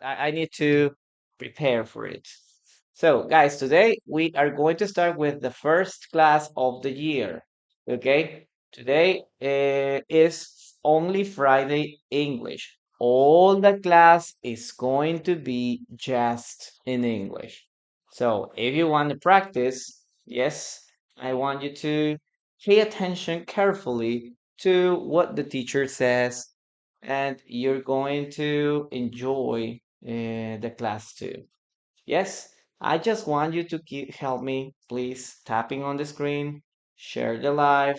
I need to prepare for it. So, guys, today we are going to start with the first class of the year. Okay, today is only Friday English. All the class is going to be just in English. So, if you want to practice, yes, I want you to pay attention carefully to what the teacher says, and you're going to enjoy the class too. Yes, I just want you to help me, please, tapping on the screen, share the live,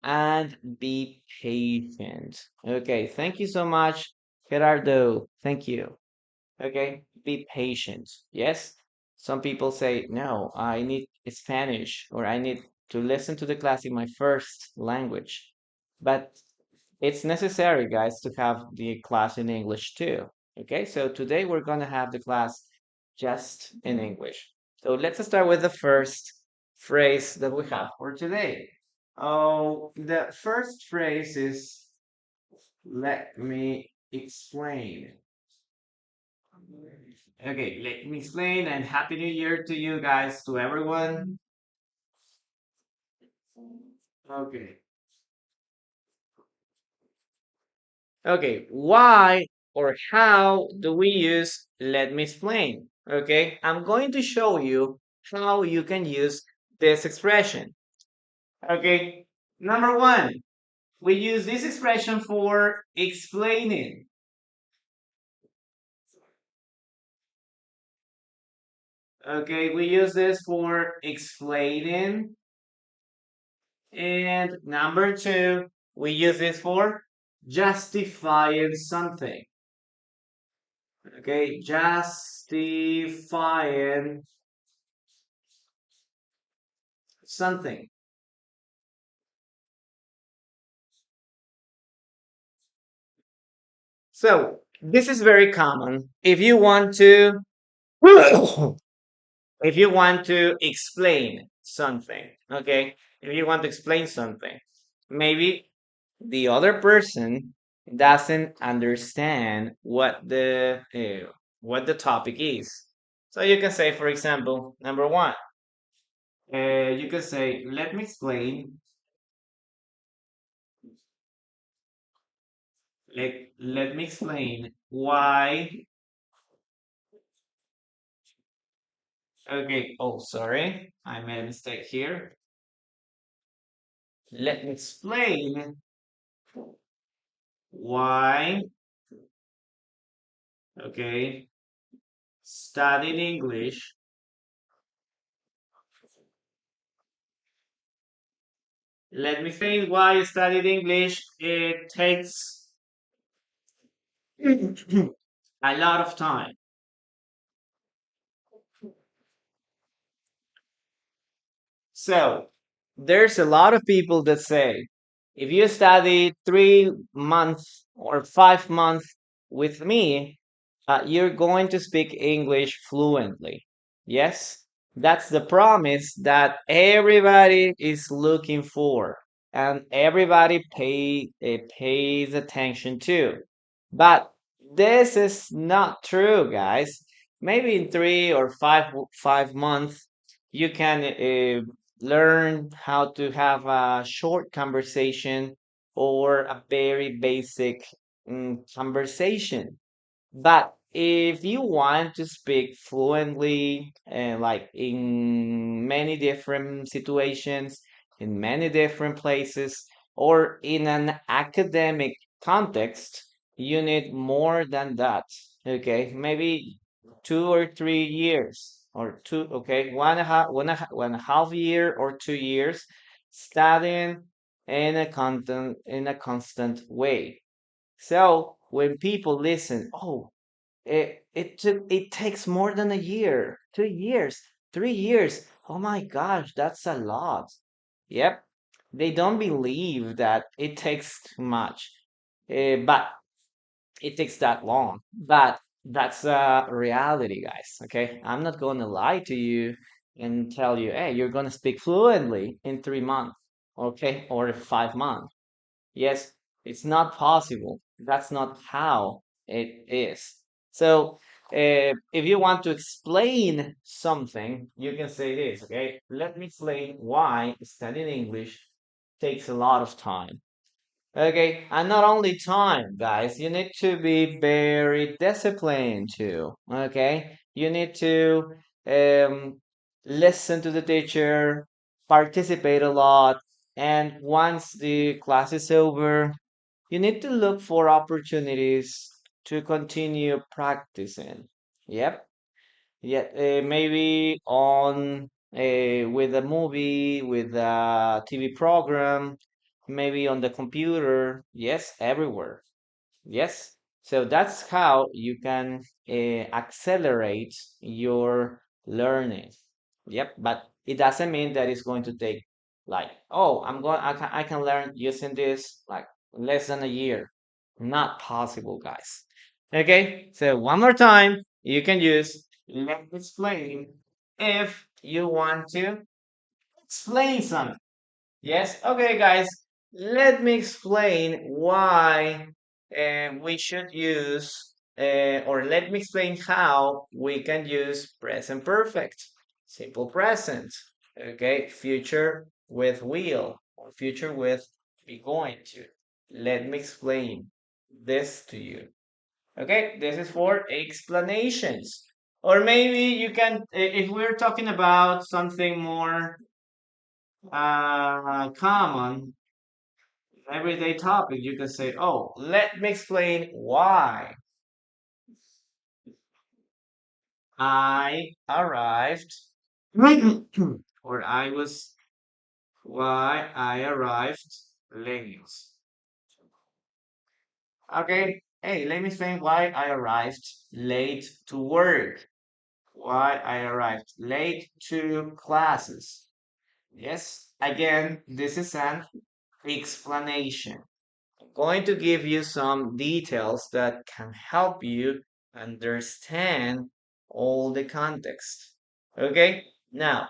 and be patient. Okay, thank you so much, Gerardo. Thank you. Okay, be patient. Yes, some people say, no, I need Spanish or I need to listen to the class in my first language. But it's necessary, guys, to have the class in English too. Okay, so today we're going to have the class just in English. So let's start with the first phrase that we have for today. Oh, the first phrase is let me explain. Okay, let me explain and Happy New Year to you guys, to everyone. Okay. Okay, why or how do we use let me explain? Okay, I'm going to show you how you can use this expression. Okay, number one, we use this expression for explaining. Okay, we use this for explaining. And number two, we use this for justifying something. Okay, justifying something. So this is very common. If you want to, if you want to explain something, okay, if you want to explain something, maybe the other person doesn't understand what the topic is. So you can say, for example, number one, you can say, "Let me explain. Let me explain why." Okay. Oh, sorry, I made a mistake here. Let me explain why. Okay. Studying English. Let me explain why studying English it takes a lot of time. So there's a lot of people that say if you study 3 months or 5 months with me, you're going to speak English fluently. Yes, that's the promise that everybody is looking for and everybody pays attention to. But this is not true, guys. Maybe in 3 or 5 months, you can learn how to have a short conversation or a very basic conversation. But if you want to speak fluently and like in many different situations, in many different places, or in an academic context, you need more than that. Okay, maybe 2 or 3 years or two, okay, 1.5 year or 2 years studying in a constant way. So when people listen, oh, it takes more than a year, 2 years, 3 years. Oh my gosh, that's a lot. Yep, they don't believe that it takes too much, but it takes that long. But that's a reality, guys. Okay, I'm not going to lie to you and tell you, hey, you're going to speak fluently in 3 months, okay, or 5 months. Yes, it's not possible. That's not how it is. So if you want to explain something, you can say this, okay? Let me explain why studying English takes a lot of time. Okay, and not only time, guys, you need to be very disciplined too. Okay, you need to um, listen to the teacher, participate a lot, and once the class is over, you need to look for opportunities to continue practicing. Yep. Yeah, maybe on with a movie, with a TV program, maybe on the computer. Yes, everywhere. Yes. So that's how you can accelerate your learning. Yep. But it doesn't mean that it's going to take like, oh, I can learn using this like less than a year. Not possible, guys. Okay. So one more time, you can use let me explain if you want to explain something. Yes, okay, guys. Let me explain why we should use, or let me explain how we can use present perfect, simple present, okay, future with will, or future with be going to. Let me explain this to you. Okay, this is for explanations. Or maybe you can, if we're talking about something more common, everyday topic, you can say, oh, let me explain why I arrived, or why I arrived late. Okay, hey, let me explain why I arrived late to work, why I arrived late to classes. Yes, again, this is an explanation. Going to give you some details that can help you understand all the context. Okay, now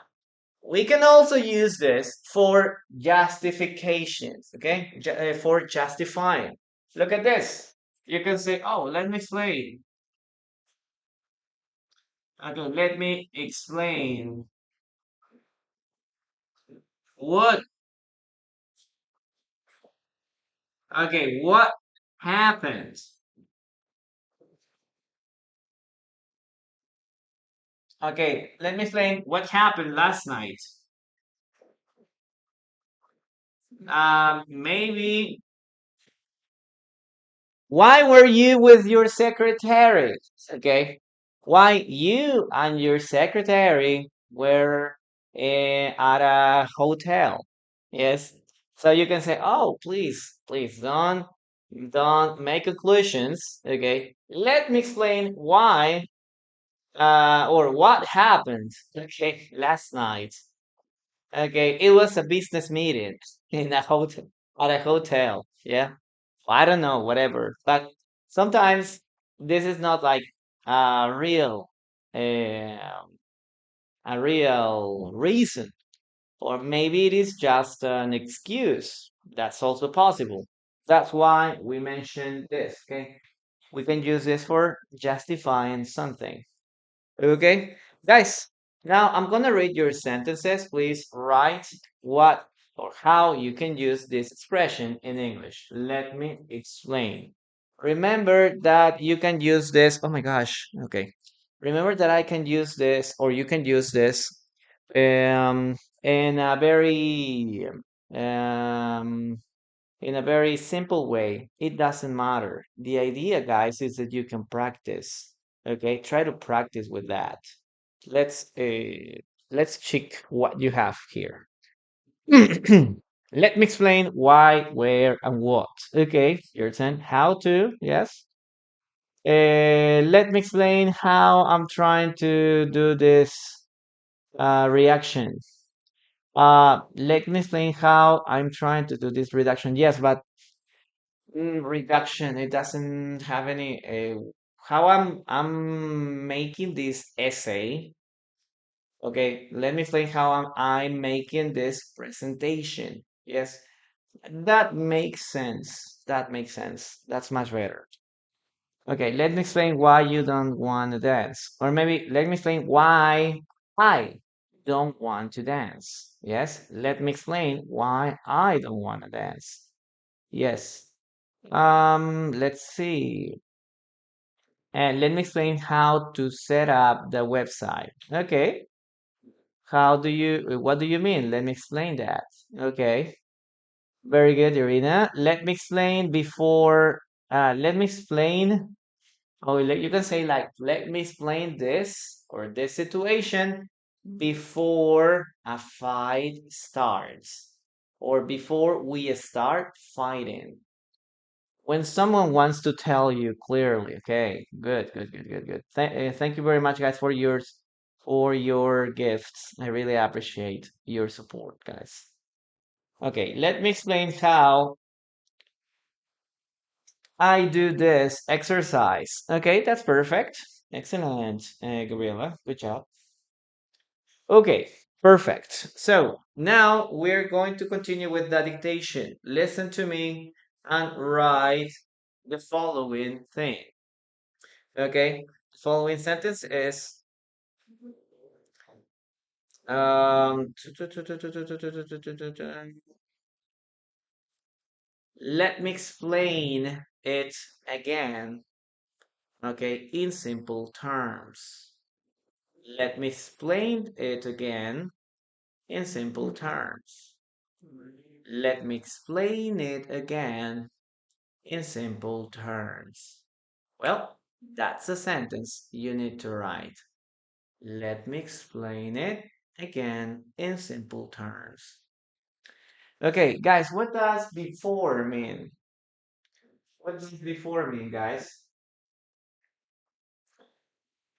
we can also use this for justifications. Okay, for justifying. Look at this. You can say, oh, let me explain. Okay, let me explain what, okay, what happened. Okay, let me explain what happened last night. Maybe why were you with your secretary? Okay, why you and your secretary were at a hotel? Yes, so you can say, oh, please don't make conclusions. Okay, let me explain why or what happened. Okay, last night. Okay, it was a business meeting in a hotel at a hotel. Yeah. I don't know, whatever. But sometimes this is not like a real uh, a real reason, or maybe it is just an excuse. That's also possible. That's why we mentioned this. Okay, we can use this for justifying something. Okay, guys, now I'm gonna read your sentences. Please write what or how you can use this expression in English. Let me explain. Remember that you can use this. Oh my gosh. Okay. Remember that I can use this, or you can use this um, in a very um, in a very simple way. It doesn't matter. The idea, guys, is that you can practice. Okay, try to practice with that. Let's uh, let's check what you have here. Let me explain why, where, and what. Okay, your turn. How to? Yes. Let me explain how I'm trying to do this reaction. Let me explain how I'm trying to do this reduction. Yes, but reduction. It doesn't have any. How I'm making this essay. Okay, let me explain how I'm making this presentation. Yes, that makes sense. That makes sense. That's much better. Okay, let me explain why you don't want to dance. Or maybe let me explain why I don't want to dance. Yes, let me explain why I don't want to dance. Yes. Let's see. And let me explain how to set up the website. Okay. What do you mean? Let me explain that. Okay. Very good, Irina. Let me explain before, let me explain. Oh, you can say like, let me explain this or this situation before a fight starts or before we start fighting. When someone wants to tell you clearly, okay, good, good, good, good, good. Thank you very much, guys, for your gifts. I really appreciate your support, guys. Okay, let me explain how I do this exercise. Okay, that's perfect. Excellent, Gabriela. Good job. Okay, perfect. So now we're going to continue with the dictation. Listen to me and write the following thing. Okay, the following sentence is let me explain it again. Okay, in simple terms. Let me explain it again in simple terms. Let me explain it again in simple terms. Well, that's a sentence you need to write. Let me explain it again in simple terms. Okay, guys, what does before mean? What does before mean, guys?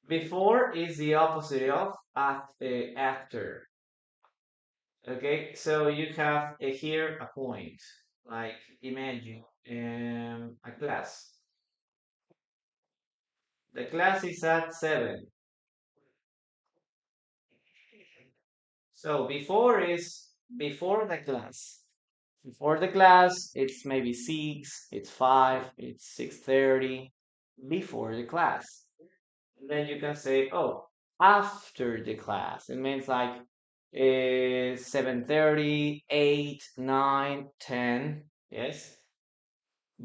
Before is the opposite of after. Okay, so you have here a point. Like imagine a class. The class is at 7. So before is before the class. Before the class, it's maybe 6, it's 5, it's 6:30. Before the class. And then you can say, oh, after the class. It means like 7:30, 8, 9, 10. Yes.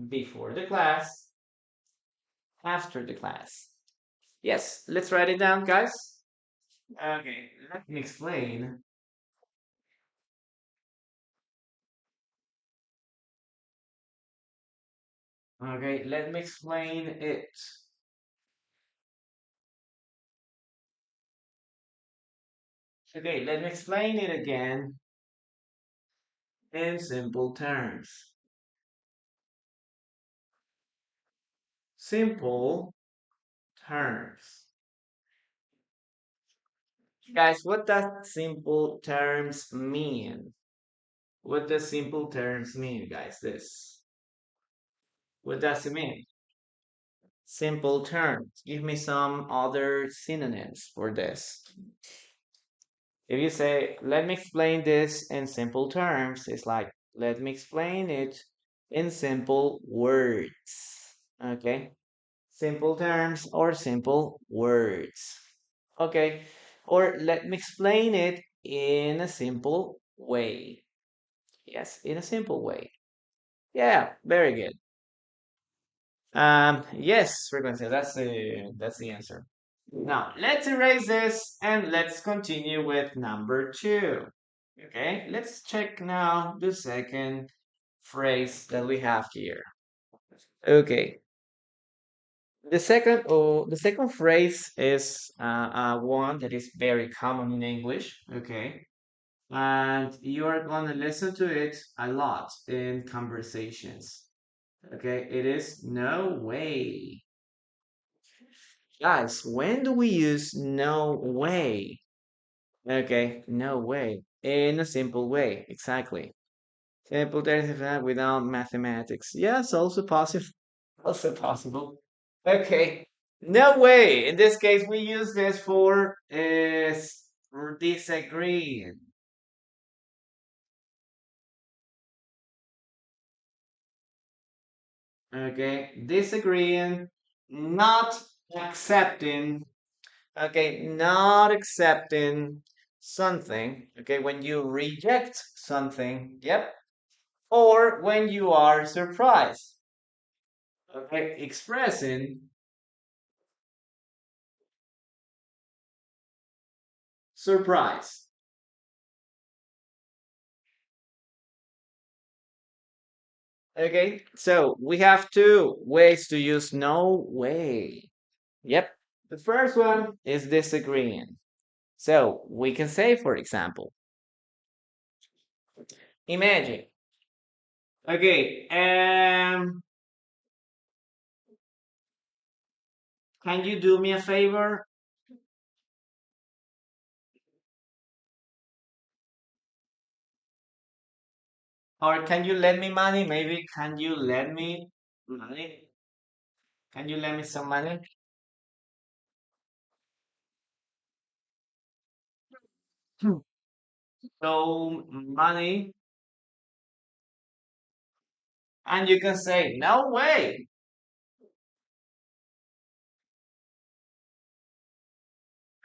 Before the class, after the class. Yes, let's write it down, guys. Okay, let me explain. Okay, let me explain it. Okay, let me explain it again in simple terms. Simple terms. Guys, what does simple terms mean? What does simple terms mean, guys? This. What does it mean? Simple terms. Give me some other synonyms for this. If you say, let me explain this in simple terms, it's like, let me explain it in simple words. Okay? Simple terms or simple words. Okay? Or let me explain it in a simple way. Yes, in a simple way. Yeah, very good. Yes, frequency. That's the answer. Now let's erase this and let's continue with number 2. Okay, let's check now the second phrase that we have here. Okay, the second phrase is one that is very common in English. Okay, and you are gonna listen to it a lot in conversations. Okay, it is no way. Guys, when do we use no way? Okay, no way. In a simple way, exactly. Simple terms without mathematics. Yes, also possible. Also possible. Okay, no way. In this case, we use this for is disagreeing. Okay, disagreeing not accepting, okay, not accepting something, okay, when you reject something, yep, or when you are surprised, okay, expressing surprise. Okay, so we have two ways to use no way. Yep. The first one is disagreeing. So we can say, for example, imagine, okay, can you do me a favor? Or can you lend me money? Maybe can you lend me money? Can you lend me some money? Hmm. So money, and you can say, no way.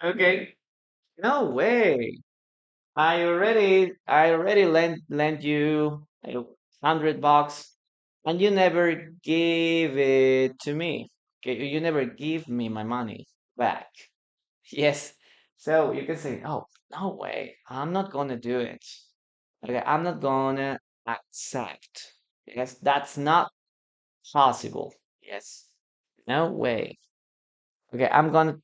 Okay, no way. I already lent you $100, and you never gave it to me. Okay, you never give me my money back. Yes. So you can say, oh, no way. I'm not gonna do it. Okay, I'm not gonna accept. Yes, that's not possible. Yes. No way. Okay, I'm going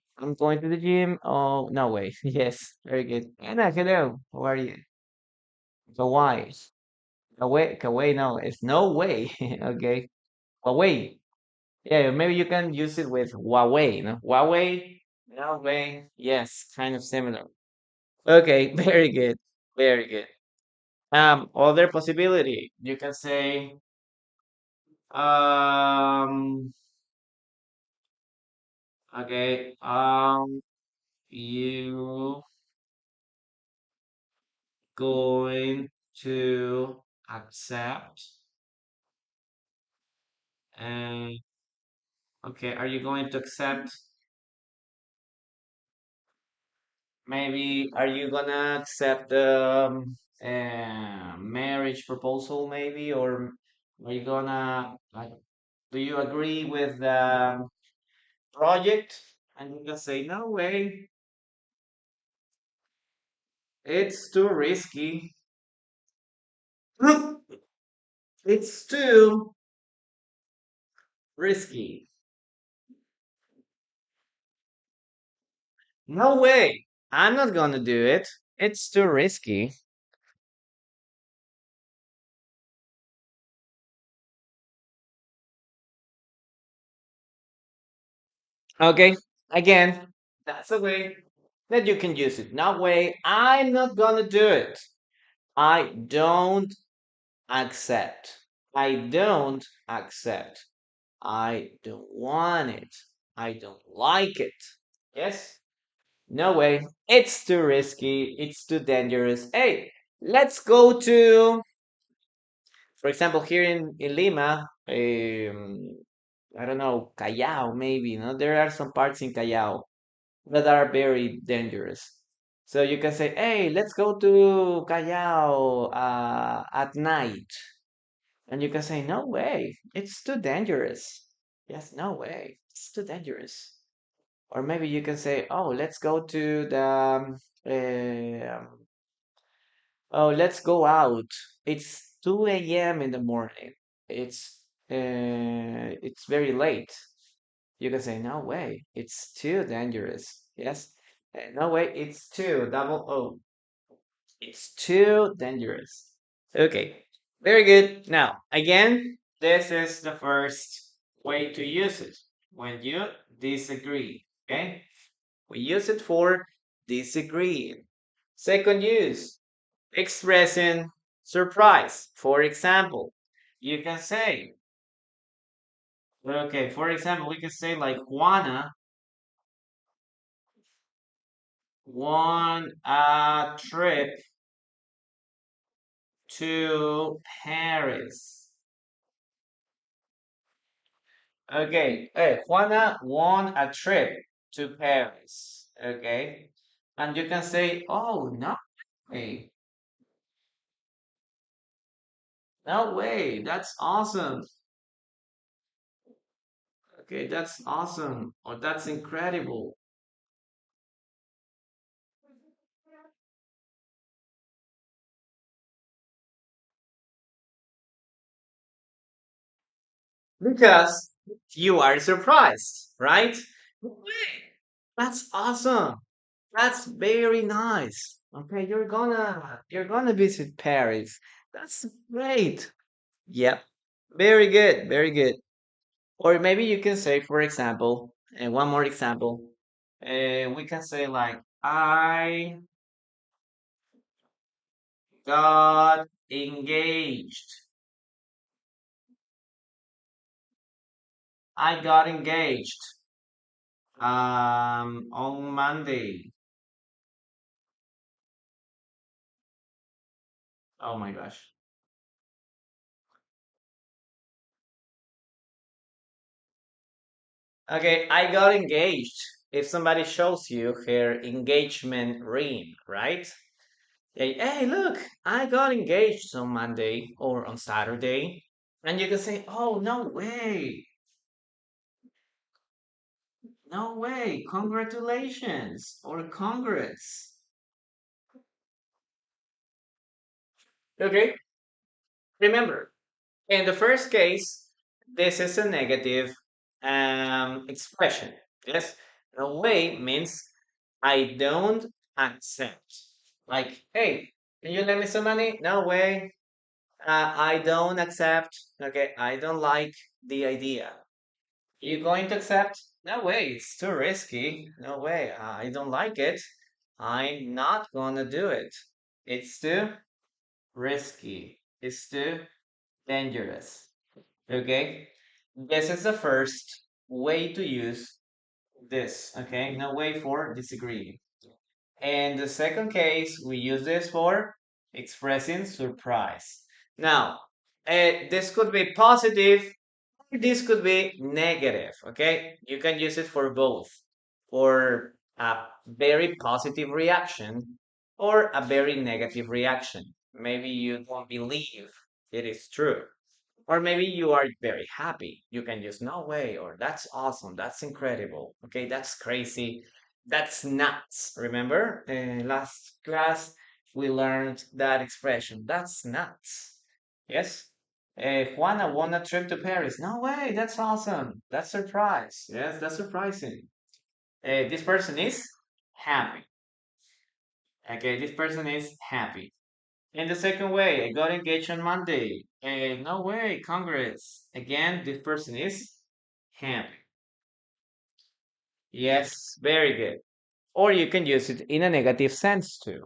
to the gym. Oh, no way. Yes, very good. Anna, hello. How are you? So why? Kawaii, no, it's no way. Okay. Huawei. Yeah, maybe you can use it with Huawei, no? Huawei, no way. Yes, kind of similar. Okay, very good. Very good. Other possibility. You can say, um, okay, you going to accept, and okay, are you going to accept? Maybe are you gonna accept marriage proposal, maybe, or are you gonna like? Do you agree with the project? And you can say, no way, it's too risky. It's too risky. No way, I'm not gonna do it. It's too risky. Okay, again, that's a way that you can use it. No way, I'm not gonna do it. I don't accept. I don't accept. I don't want it. I don't like it. Yes? No way. It's too risky. It's too dangerous. Hey, let's go to, for example, here in Lima, I don't know, Callao, maybe. No, there are some parts in Callao that are very dangerous. So you can say, hey, let's go to Callao at night. And you can say, no way, it's too dangerous. Yes, no way, it's too dangerous. Or maybe you can say, oh, let's go to the, oh, let's go out. It's 2 a.m. in the morning. It's, it's very late. You can say, no way, it's too dangerous. Yes, no way, it's too, double O. It's too dangerous. Okay, very good. Now, again, this is the first way to use it when you disagree. Okay, we use it for disagreeing. Second use, expressing surprise. For example, you can say, okay, for example, we can say like Juana won a trip to Paris. Okay. Hey, Juana won a trip to Paris. Okay. And you can say, oh, no way. No way. That's awesome. Okay, that's awesome. Or that's incredible. Because you are surprised, right? No way. That's awesome. That's very nice. Okay, you're gonna visit Paris. That's great. Yep. Very good. Very good. Or maybe you can say, for example, and one more example. We can say like, I got engaged. I got engaged on Monday. Oh my gosh. Okay, I got engaged. If somebody shows you her engagement ring, right? Hey, look, I got engaged on Monday or on Saturday. And you can say, oh, no way. No way. Congratulations or congrats. Okay, remember, in the first case, this is a negative expression. Yes, no way means I don't accept. Like, hey, can you lend me some money? No way. I don't accept. Okay, I don't like the idea. You going to accept? No way, it's too risky. No way, I don't like it. I'm not gonna do it. It's too risky. It's too dangerous. Okay? This is the first way to use this. Okay? No way for disagree. And the second case, we use this for expressing surprise. Now, this could be positive, this could be negative. Okay? You can use it for both. For a very positive reaction or a very negative reaction. Maybe you don't believe it is true. Or maybe you are very happy. You can use no way, or that's awesome, that's incredible. Okay, that's crazy, that's nuts. Remember, last class we learned that expression. That's nuts. Yes. Juana won a trip to Paris. No way, that's awesome. That's surprise. Yes, that's surprising. This person is happy. Okay, this person is happy. In the second way, I got engaged on Monday. No way, congrats. Again, this person is happy. Yes, very good. Or you can use it in a negative sense too.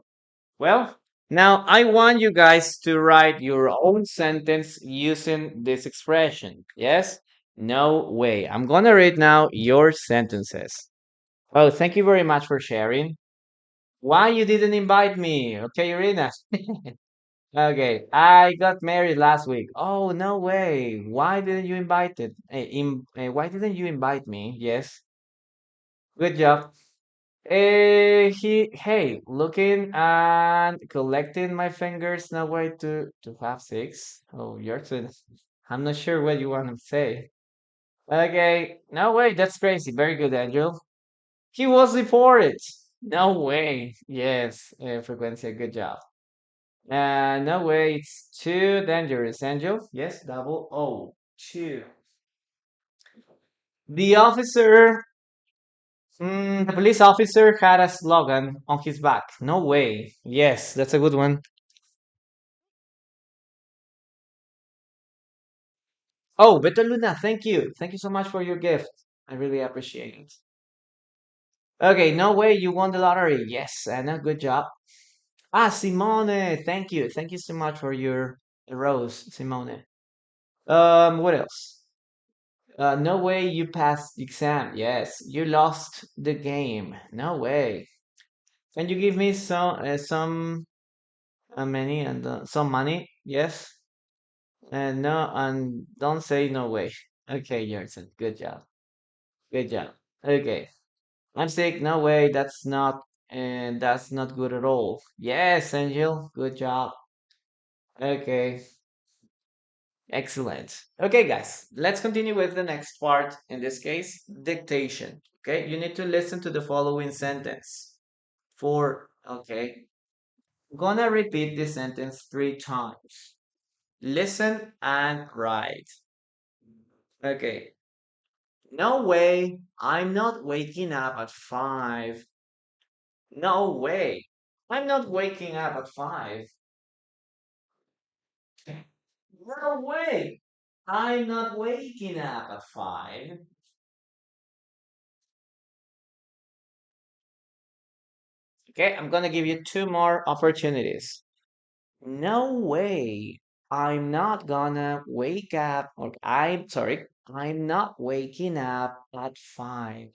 Well, now I want you guys to write your own sentence using this expression. Yes? No way. I'm gonna read now your sentences. Oh, thank you very much for sharing. Why you didn't invite me? Okay, Irina. Okay, I got married last week. Oh, no way. Why didn't you invite it? Why didn't you invite me? Yes, good job. Hey, looking and collecting my fingers. No way to have six. Oh, you're too. I'm not sure what you want to say. Okay, no way. That's crazy. Very good, Angel. He was deported. No way. Yes, Frecuencia. Good job. No way, it's too dangerous, Angel. Yes, double O. Two. The officer, the police officer had a slogan on his back. No way. Yes, that's a good one. Oh, Beto Luna, thank you. Thank you so much for your gift. I really appreciate it. Okay, no way you won the lottery. Yes, Anna, good job. Ah, Simone, thank you. Thank you so much for your rose, Simone. What else? No way you passed the exam. Yes, you lost the game. No way. Can you give me some money and some money? Yes. And no, and don't say no way. Okay, Jackson. Good job. Good job. Okay. I'm sick. No way. That's not good at all. Yes, Angel. Good job. Okay. Excellent. Okay, guys. Let's continue with the next part. In this case, dictation. Okay. You need to listen to the following sentence. Okay. Gonna repeat this sentence 3 times. Listen and write. Okay. No way. I'm not waking up at 5. No way. I'm not waking up at 5. No way. I'm not waking up at 5. Okay, I'm gonna give you 2 more opportunities. No way. I'm not gonna wake up, or I'm sorry, I'm not waking up at 5.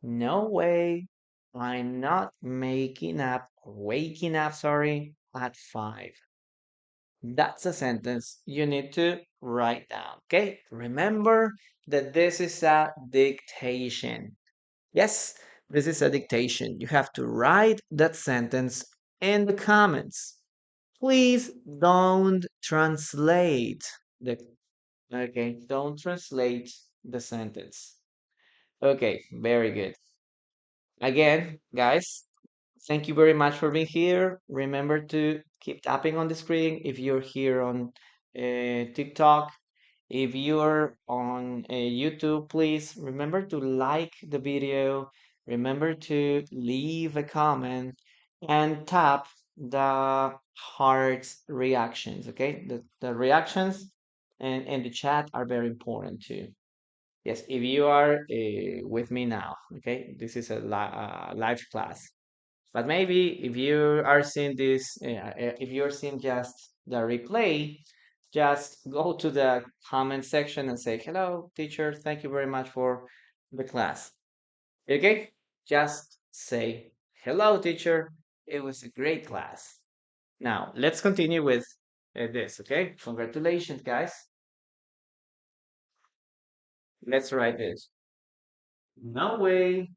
No way. I'm not waking up, sorry, at 5. That's a sentence you need to write down. Okay, remember that this is a dictation. Yes, this is a dictation. You have to write that sentence in the comments. Please don't translate the okay, don't translate the sentence. Okay, very good. Again, guys, thank you very much for being here. Remember to keep tapping on the screen if you're here on TikTok. If you're on YouTube, please remember to like the video. Remember to leave a comment and tap the heart's reactions. Okay, the reactions and the chat are very important too. Yes, if you are with me now, okay, this is a live class. But maybe if you are seeing if you're seeing just the replay, just go to the comment section and say, hello, teacher, thank you very much for the class. Okay? Just say, hello, teacher, it was a great class. Now, let's continue with this, okay? Congratulations, guys. Let's write this. No way.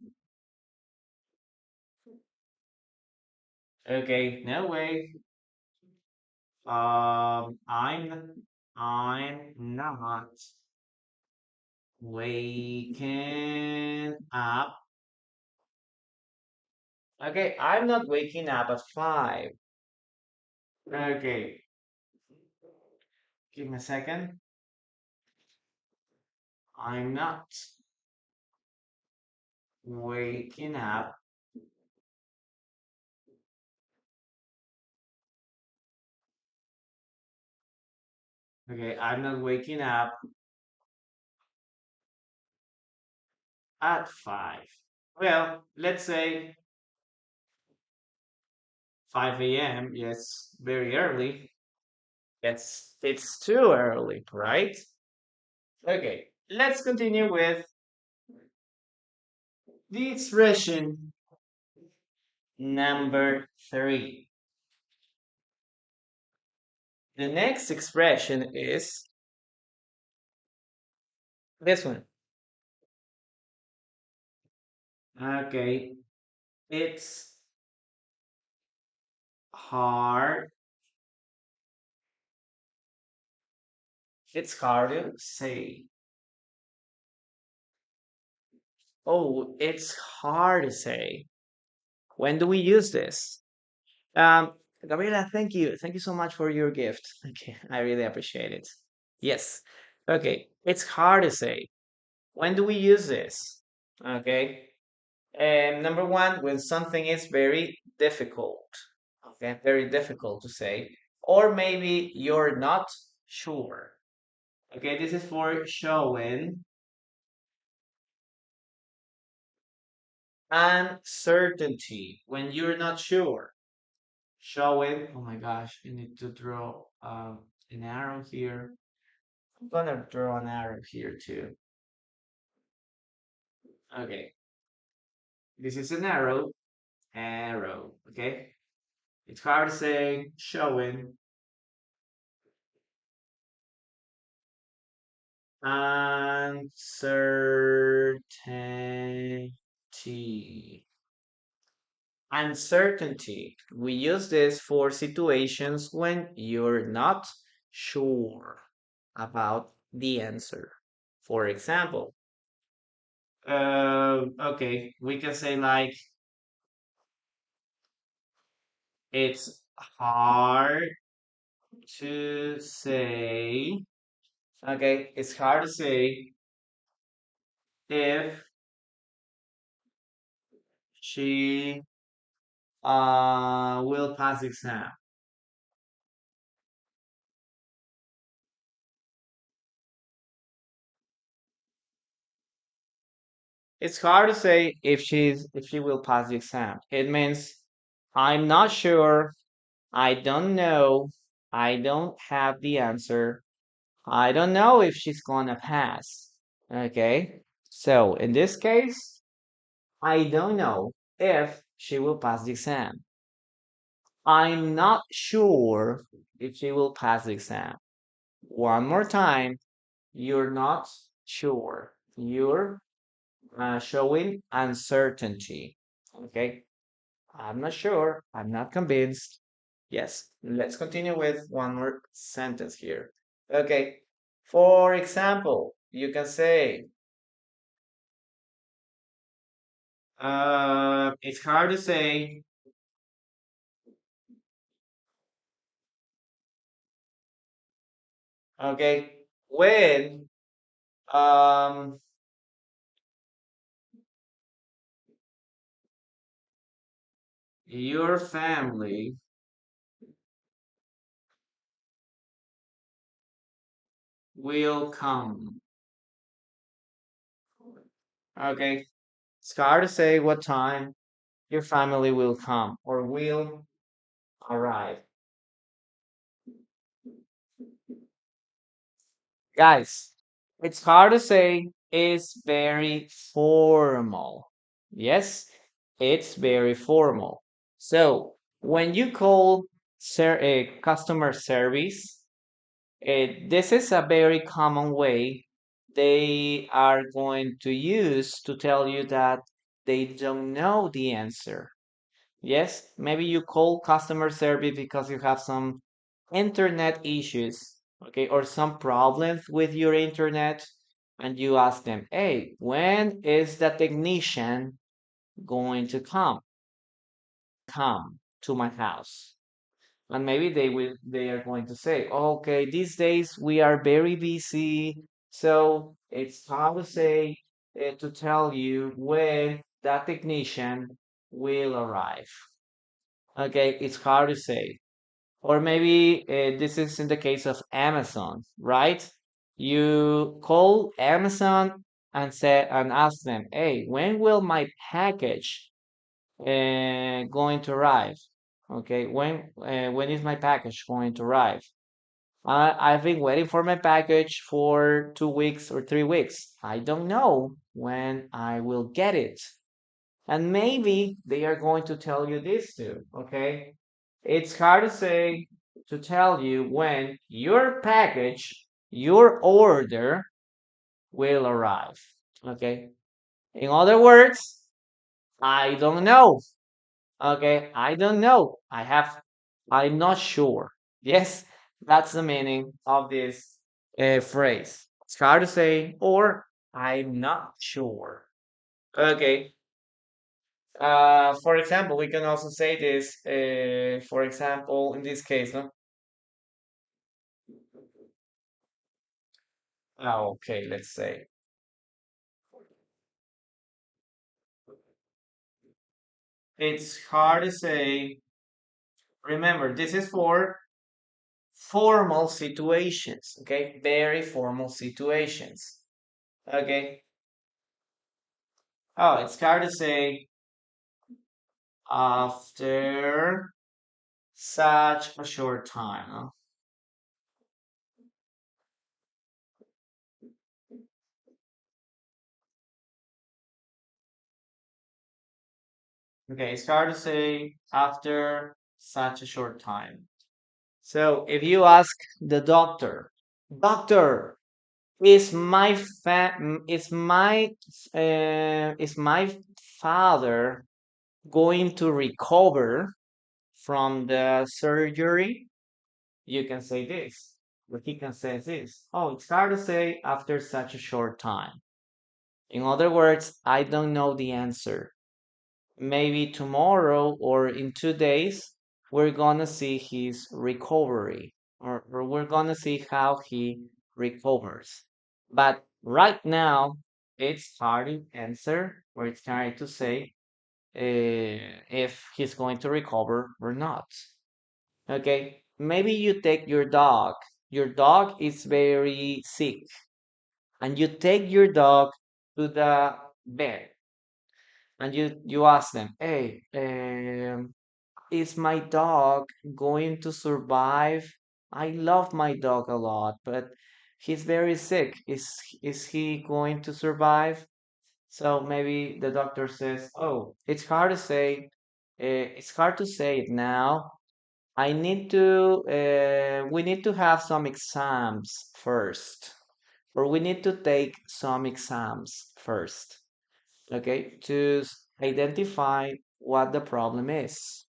Okay, no way. I'm not waking up. Okay, I'm not waking up at 5. Okay, give me a second. I'm not waking up. Okay, I'm not waking up at 5. Well, let's say 5 a.m. Yes, very early. It's too early, right? Okay, let's continue with the expression number 3. The next expression is this one. Okay, it's hard. It's hard to say. Oh, it's hard to say. When do we use this? Gabriela, thank you. Thank you so much for your gift. Okay, I really appreciate it. Yes. Okay, it's hard to say. When do we use this? Okay. Number one, when something is very difficult. Okay, very difficult to say. Or maybe you're not sure. Okay, this is for showing uncertainty when you're not sure. Showing, oh my gosh, you need to draw an arrow here. I'm gonna draw an arrow here too. Okay, this is an arrow, okay? It's hard to say, showing Uncertainty. Uncertainty. We use this for situations when you're not sure about the answer. For example, okay, we can say like it's hard to say. Okay, it's hard to say if she will pass the exam. It's hard to say if she will pass the exam. It means I'm not sure, I don't know, I don't have the answer. I don't know if she's gonna pass. Okay? So in this case, I don't know if she will pass the exam. I'm not sure if she will pass the exam. One more time, you're not sure. You're showing uncertainty. Okay? I'm not sure. I'm not convinced. Yes. Let's continue with one more sentence here. Okay. For example, you can say, it's hard to say, okay, when um your family will come. Okay. It's hard to say what time your family will come or will arrive. Guys, it's hard to say. It's very formal. Yes, it's very formal. So when you call customer service, this is a very common way they are going to use to tell you that they don't know the answer. Yes, maybe you call customer service because you have some internet issues, okay, or some problems with your internet, and you ask them, hey, when is the technician going to come to my house? And maybe they are going to say, okay, these days we are very busy, so it's hard to say to tell you when that technician will arrive. Okay, it's hard to say. Or maybe this is in the case of Amazon, right? You call Amazon and say and ask them, "Hey, when will my package going to arrive?" Okay, when is my package going to arrive? I've been waiting for my package for 2 weeks or 3 weeks. I don't know when I will get it. And maybe they are going to tell you this too, okay? It's hard to say to tell you when your package, your order will arrive, okay? In other words, I don't know, okay? I don't know. I'm not sure. Yes, that's the meaning of this phrase. It's hard to say, or I'm not sure. Okay, for example, we can also say this, for example, in this case, no? Okay, let's say. It's hard to say. Remember, this is for formal situations, okay? Very formal situations, okay? Oh, it's hard to say after such a short time, huh? Okay, it's hard to say after such a short time. So if you ask the doctor, doctor, is my father going to recover from the surgery? You can say this. What he can say is this. Oh, it's hard to say after such a short time. In other words, I don't know the answer. Maybe tomorrow or in 2 days, we're gonna see his recovery, or we're gonna see how he recovers. But right now, it's hard to answer, or it's hard to say if he's going to recover or not. Okay, maybe you take your dog. Your dog is very sick, and you take your dog to the vet, and you ask them, "Hey, is my dog going to survive? I love my dog a lot, but he's very sick. Is he going to survive?" So maybe the doctor says, "Oh, it's hard to say. It's hard to say it now. We need to have some exams first, or we need to take some exams first, okay, to identify what the problem is."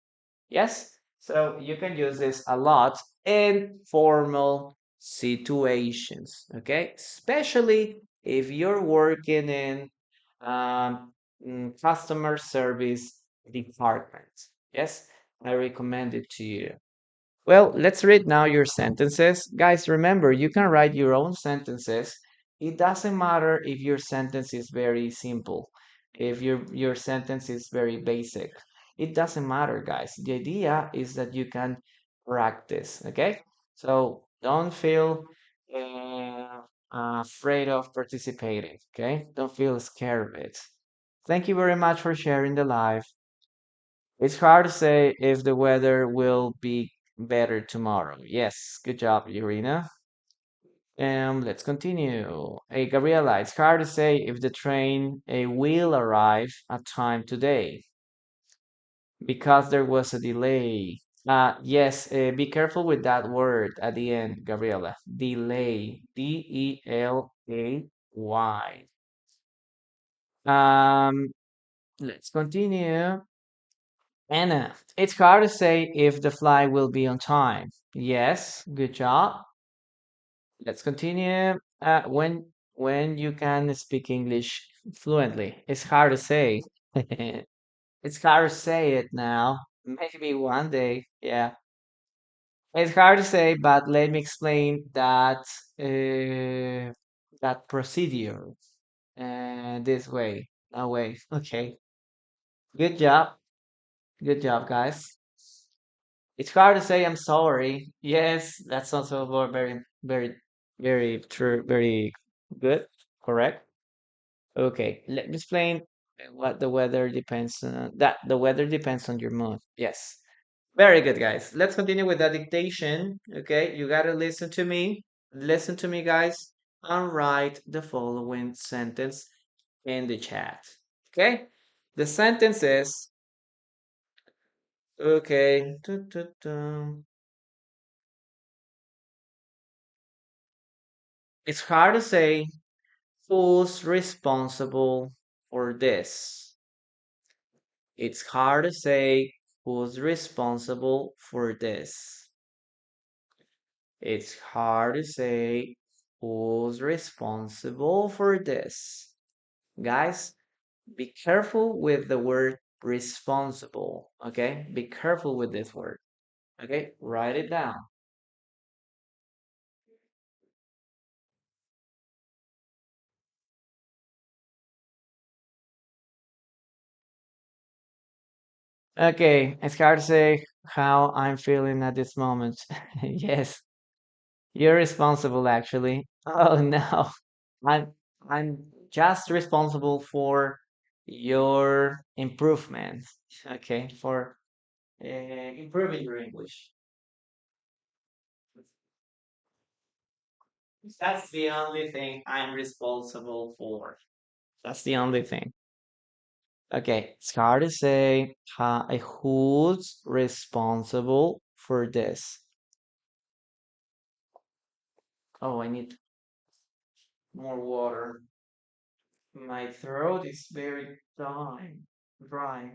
Yes, so you can use this a lot in formal situations, okay? Especially if you're working in customer service department. Yes, I recommend it to you. Well, let's read now your sentences. Guys, remember, you can write your own sentences. It doesn't matter if your sentence is very simple, if your sentence is very basic. It doesn't matter, guys. The idea is that you can practice, okay? So don't feel afraid of participating, okay? Don't feel scared of it. Thank you very much for sharing the live. It's hard to say if the weather will be better tomorrow. Yes, good job, Irina. Let's continue. Hey, Gabriela, it's hard to say if the train will arrive at time today because there was a delay. Yes, be careful with that word at the end, Gabriela. Delay. Delay. Let's continue. Anna, it's hard to say if the flight will be on time. Yes, good job. Let's continue. When you can speak English fluently, it's hard to say. It's hard to say it now. Maybe one day. Yeah, it's hard to say, but let me explain that procedure this way. That way. Okay. Good job. Good job, guys. It's hard to say I'm sorry. Yes, that's also very, very, very true, very good. Correct. Okay, let me explain what the weather depends on. That the weather depends on your mood. Yes. Very good, guys. Let's continue with the dictation. Okay, you gotta listen to me. Listen to me, guys, and write the following sentence in the chat. Okay? The sentence is okay. It's hard to say who's responsible for this. It's hard to say who's responsible for this. It's hard to say who's responsible for this. Guys, be careful with the word responsible, okay? Be careful with this word, okay? Write it down. Okay, it's hard to say how I'm feeling at this moment. Yes, you're responsible actually. Oh no. I'm I'm just responsible for your improvement. Okay, for improving your English. That's the only thing I'm responsible for. That's the only thing. Okay, it's hard to say who's responsible for this. Oh, I need. More water. My throat is very dry. Dry.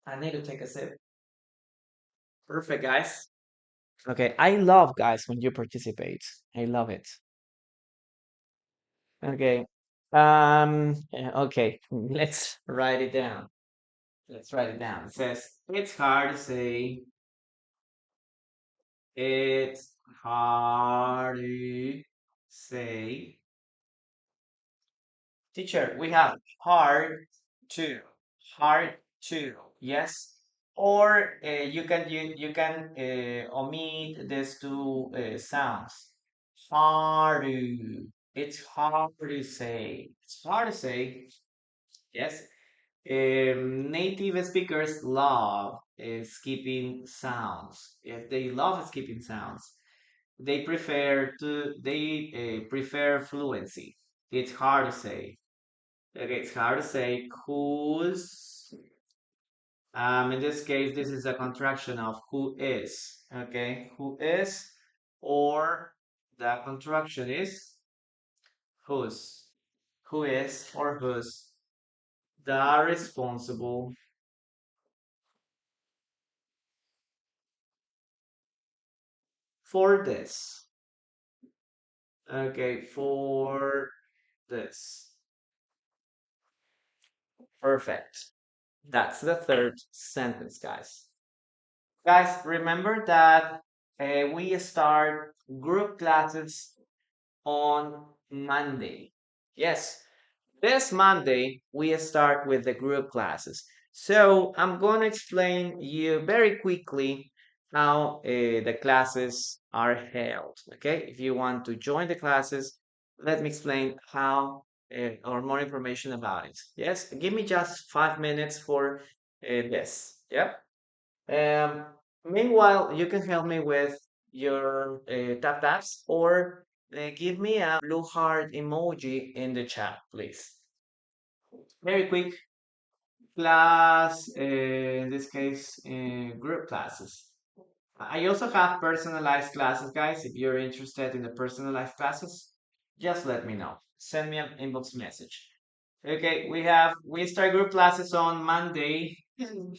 I need to take a sip. Perfect, guys. Okay, I love guys when you participate. I love it. Okay. Okay, let's write it down. Let's write it down. It says it's hard to say. It's hard to say. Teacher, we have hard to, hard to, yes. Or you can omit these two sounds. Hard to. It's hard to say. It's hard to say. Yes. Native speakers love skipping sounds. If they love skipping sounds, they prefer fluency. It's hard to say. Okay, it's hard to say who's. In this case, this is a contraction of who is. Okay, who is, or the contraction is whose. Who is or whose the responsible for this. Okay, for this. Perfect. That's the third sentence, guys. Guys, remember that we start group classes on Monday. Yes, this Monday we start with the group classes. So I'm going to explain you very quickly how the classes are held. Okay, if you want to join the classes, let me explain how or more information about it. Yes, give me just 5 minutes for this. Yeah. Um, Meanwhile, you can help me with your taps or give me a blue heart emoji in the chat, please. Very quick class, in this case, group classes. I also have personalized classes, guys. If you're interested in the personalized classes, just let me know. Send me an inbox message. Okay, we start group classes on Monday. In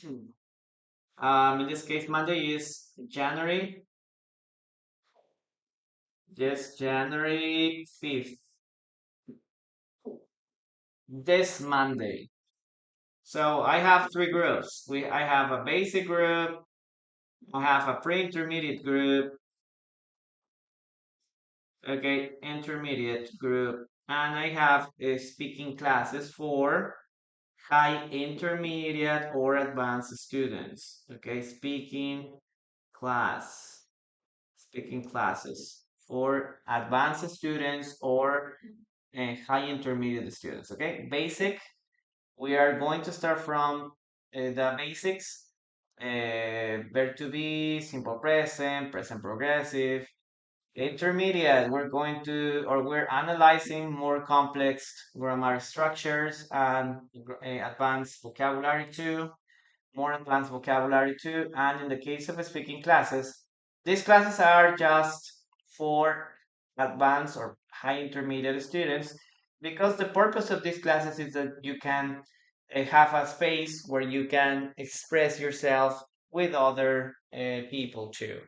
this case, Monday is January. Yes, January 5th. This Monday. So I have three groups. I have a basic group, I have a pre-intermediate group, okay, intermediate group, and I have speaking classes for high intermediate or advanced students. Okay, class, speaking classes for advanced students or high intermediate students. Okay, basic. We are going to start from the basics. Verb to be, simple present, present progressive. Intermediate, we're analyzing more complex grammar structures and advanced vocabulary too, more advanced vocabulary too. And in the case of speaking classes, these classes are just for advanced or high intermediate students because the purpose of these classes is that you can have a space where you can express yourself with other people too.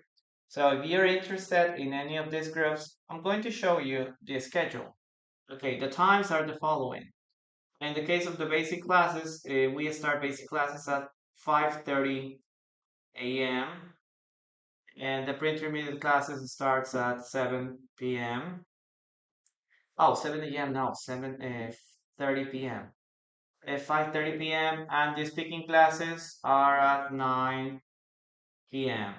So if you're interested in any of these groups, I'm going to show you the schedule. Okay, the times are the following. In the case of the basic classes, we start basic classes at 5:30 a.m. and the pre-intermediate classes starts at 7 p.m. Oh, 7 a.m. No, 7:30 p.m. 5:30 p.m. and the speaking classes are at 9 p.m.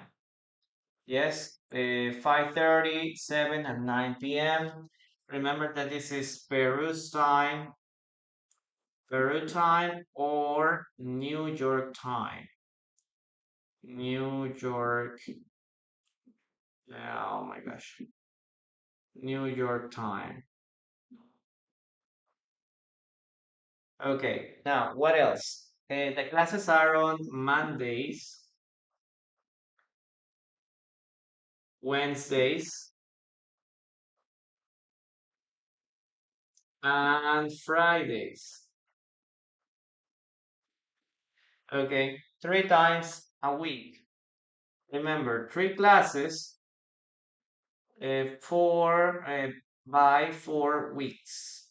Yes, 5:30, 7, and 9 p.m. Remember that this is Peru time or New York time. New York, oh my gosh, New York time. Okay, now what else? The classes are on Mondays. Wednesdays, and Fridays. Okay, 3 times a week. Remember, 3 classes for by 4 weeks.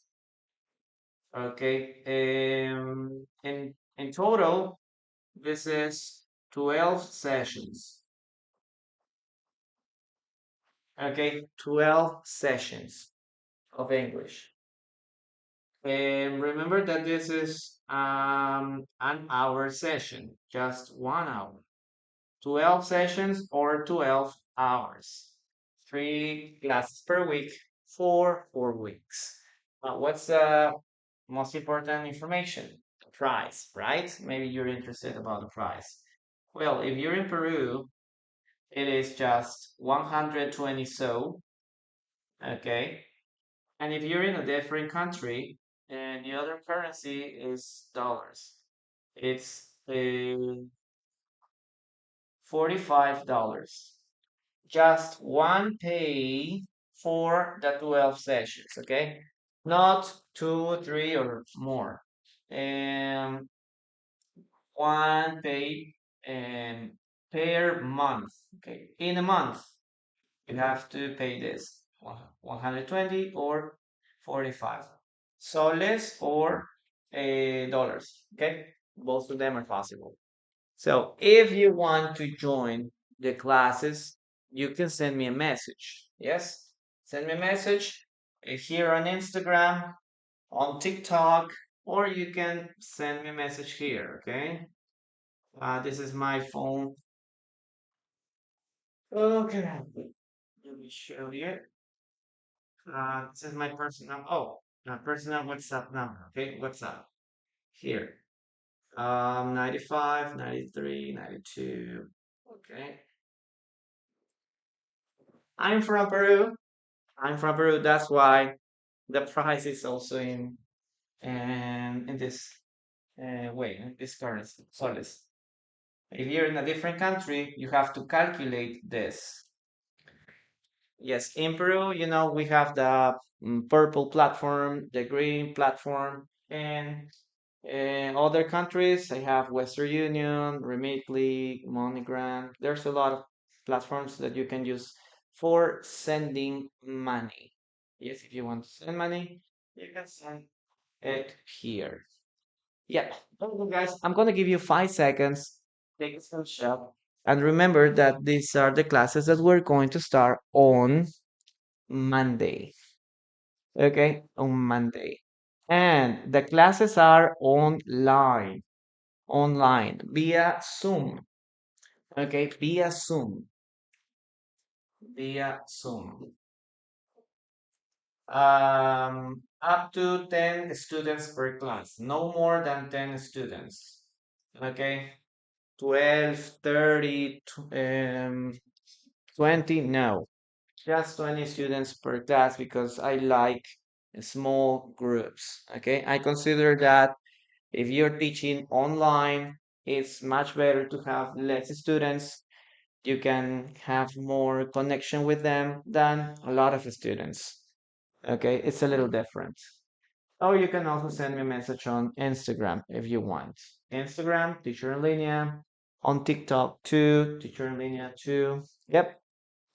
Okay, in total, this is 12 sessions. Okay, 12 sessions of English. And remember that this is an hour session, just 1 hour. 12 sessions or 12 hours. 3 classes per week for 4 weeks. What's the most important information? The price, right? Maybe you're interested about the price. Well, if you're in Peru, it is just 120 so, okay? And if you're in a different country, and the other currency is dollars, it's $45. Just one pay for the 12 sessions, okay? Not two, three, or more. And one pay per month, okay? In a month, you have to pay this 120 or 45 soles or dollars, okay? Both of them are possible. So if you want to join the classes, you can send me a message. Yes, send me a message here on Instagram, on TikTok, or you can send me a message here. Okay, this is my phone. Okay, let me show you. This is my personal. Oh, personal WhatsApp number. Okay, WhatsApp here. 95, 93, 92. Okay. I'm from Peru. I'm from Peru. That's why the price is also in this way, in this currency, soles. If you're in a different country, you have to calculate this. Yes, in Peru, we have the purple platform, the green platform, and in other countries, I have Western Union, Remitly, MoneyGram. There's a lot of platforms that you can use for sending money. Yes, if you want to send money, you can send it here. Yeah. Okay, guys, I'm gonna give you 5 seconds. Take a screenshot. And remember that these are the classes that we're going to start on Monday. Okay, on Monday. And the classes are online via Zoom. Okay, via Zoom. Up to 10 students per class, no more than 10 students. Okay, 12, 30, 20, no, just 20 students per class because I like small groups. Okay, I consider that if you're teaching online, it's much better to have less students. You can have more connection with them than a lot of students. Okay, it's a little different. Or you can also send me a message on Instagram if you want. Instagram, Teacher in Linea. On TikTok too, Teacher in Linea too. Yep.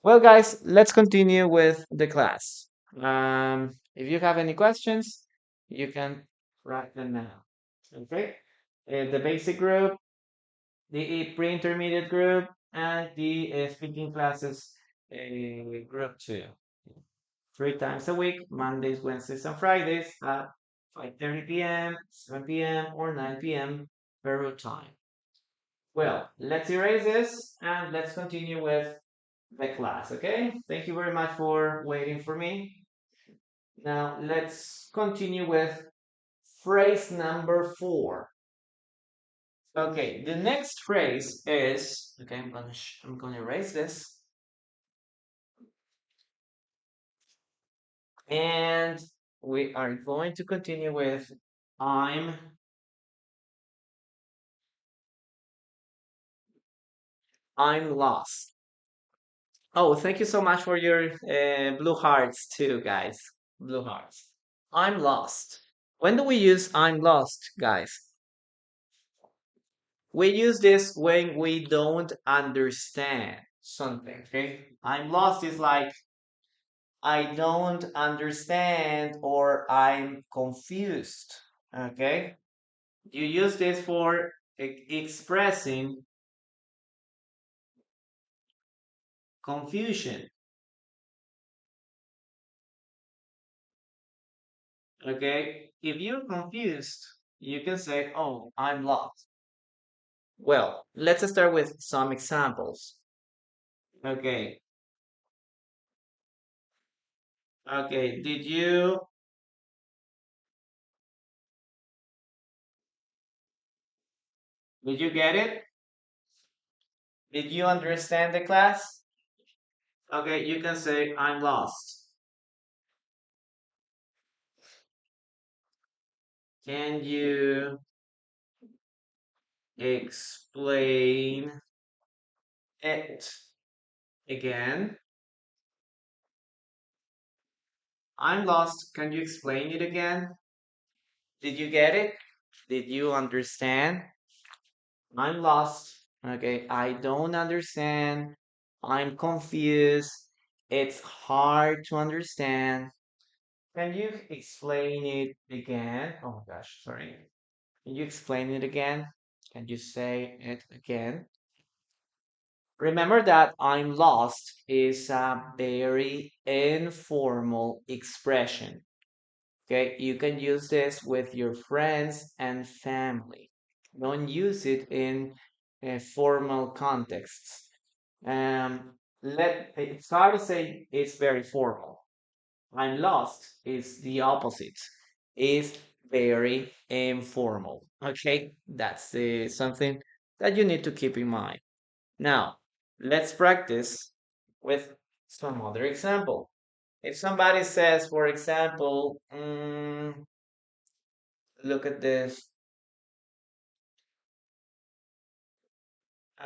Well, guys, let's continue with the class. If you have any questions, you can write them now. Okay. The basic group, the pre-intermediate group, and the speaking classes group two. 3 times a week, Mondays, Wednesdays, and Fridays at 5:30 p.m., 7 p.m., or 9 p.m. Peru time. Well, let's erase this and let's continue with the class, okay? Thank you very much for waiting for me. Now, let's continue with phrase number 4. Okay, the next phrase is, okay, I'm gonna erase this. And we are going to continue with I'm I'm lost. Oh, thank you so much for your blue hearts too, guys. Blue hearts. I'm lost. When do we use I'm lost, guys? We use this when we don't understand something, okay? I'm lost is like I don't understand or I'm confused, okay? You use this for expressing confusion, okay? If you're confused, you can say, oh, I'm lost. Well, let's start with some examples. Okay, okay, did you get it? Did you understand the class? Okay, you can say I'm lost. Can you explain it again? I'm lost. Can you explain it again? Did you get it? Did you understand? I'm lost. Okay, I don't understand. I'm confused. It's hard to understand. Can you explain it again? Oh gosh, sorry. Can you explain it again? Can you say it again? Remember that I'm lost is a very informal expression. Okay, you can use this with your friends and family. Don't use it in formal contexts. It's hard to say it's very formal. I'm lost is the opposite. Is very informal. Okay, that's something that you need to keep in mind. Now, let's practice with some other example. If somebody says, for example, look at this.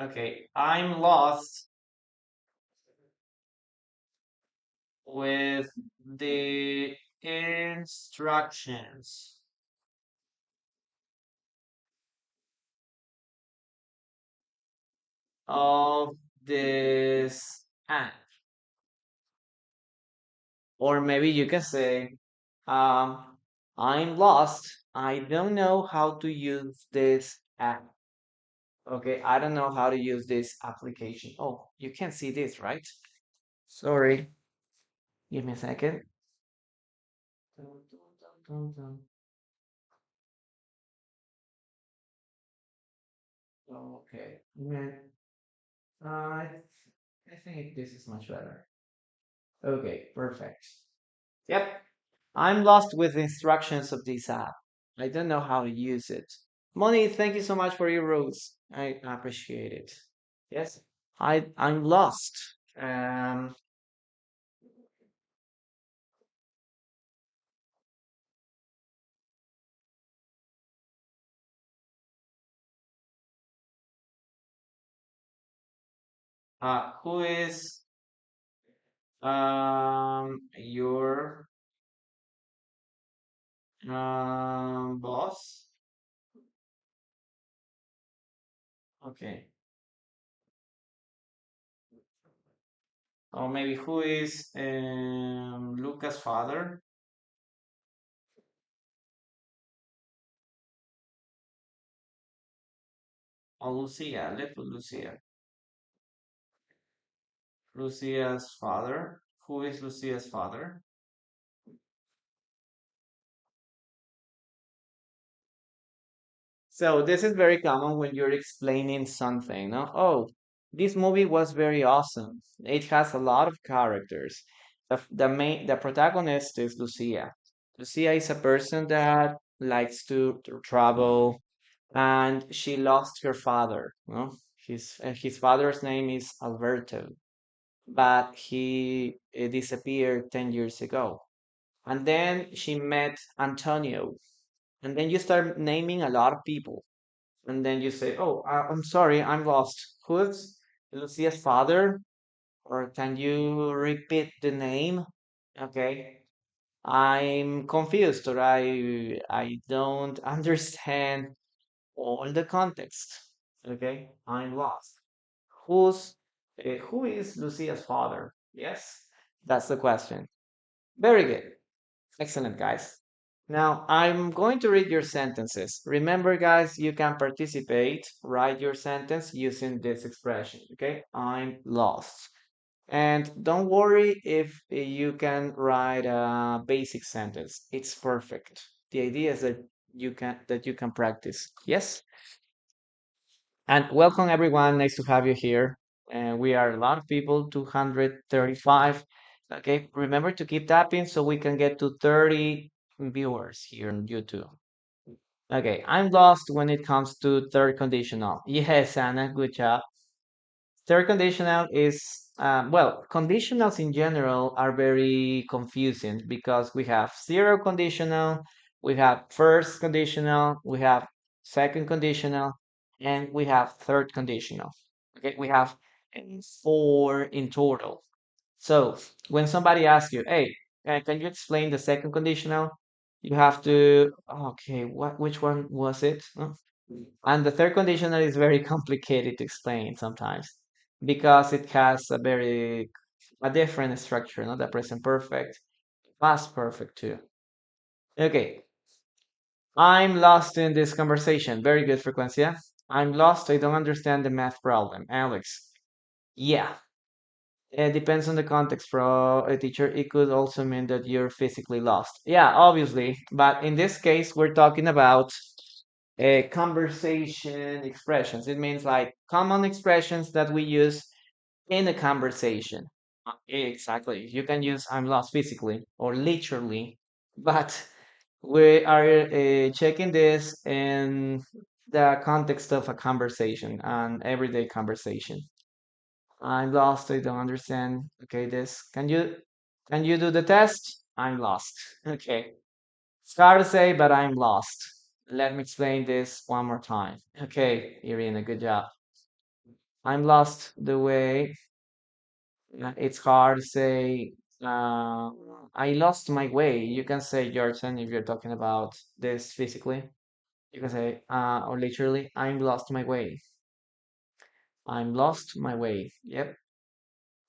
Okay, I'm lost with the instructions of this app. Or maybe you can say, I'm lost. I don't know how to use this app. Okay, I don't know how to use this application. Oh, you can see this, right? Sorry, give me a second. Dun, dun, dun, dun, dun. Okay, I I think this is much better. Okay, perfect. Yep, I'm lost with the instructions of this app. I don't know how to use it. Moni, thank you so much for your rules. I appreciate it. Yes, I'm lost. Um, who is your boss? Okay. Or maybe who is Luca's father? Or Lucia. Let's put Lucia. Lucia's father. Who is Lucia's father? So this is very common when you're explaining something, no? Oh, this movie was very awesome. It has a lot of characters. The protagonist is Lucia. Lucia is a person that likes to travel, and she lost her father. No, his father's name is Alberto, but he disappeared 10 years ago. And then she met Antonio, and then you start naming a lot of people, and then you say, "Oh, I'm sorry, I'm lost. Who's Lucia's father? Or can you repeat the name? Okay. I'm confused or I don't understand all the context. Okay. I'm lost. Who's who is Lucia's father? Yes. That's the question. Very good. Excellent, guys. Now, I'm going to read your sentences. Remember, guys, you can participate, write your sentence using this expression, okay? I'm lost. And don't worry if you can write a basic sentence. It's perfect. The idea is that you can practice. Yes? And welcome everyone. Nice to have you here. And we are a lot of people, 235. Okay, remember to keep tapping so we can get to 30 viewers here on YouTube. Okay, I'm lost when it comes to third conditional. Yes, Anna, good job. Third conditional is, well, conditionals in general are very confusing because we have zero conditional, we have first conditional, we have second conditional, and we have third conditional. Okay, we have four in total. So when somebody asks you, hey, can you explain the second conditional? You have to, okay, which one was it? And the third conditional is very complicated to explain sometimes because it has a different structure, not the present perfect, past perfect too. Okay, I'm lost in this conversation. Very good, Frecuencia. I'm lost. I don't understand the math problem. Alex. Yeah, it depends on the context for a teacher. It could also mean that you're physically lost. Yeah, obviously. But in this case, we're talking about conversation expressions. It means like common expressions that we use in a conversation. Exactly. You can use I'm lost physically or literally, but we are checking this in the context of a conversation, an everyday conversation. I'm lost. I don't understand. Okay, this. Can you do the test? I'm lost. Okay. It's hard to say, but I'm lost. Let me explain this one more time. Okay, Irina, good job. I'm lost the way. It's hard to say. I lost my way. You can say Jordan if you're talking about this physically. You can say, or literally, I'm lost my way. I'm lost my way. Yep.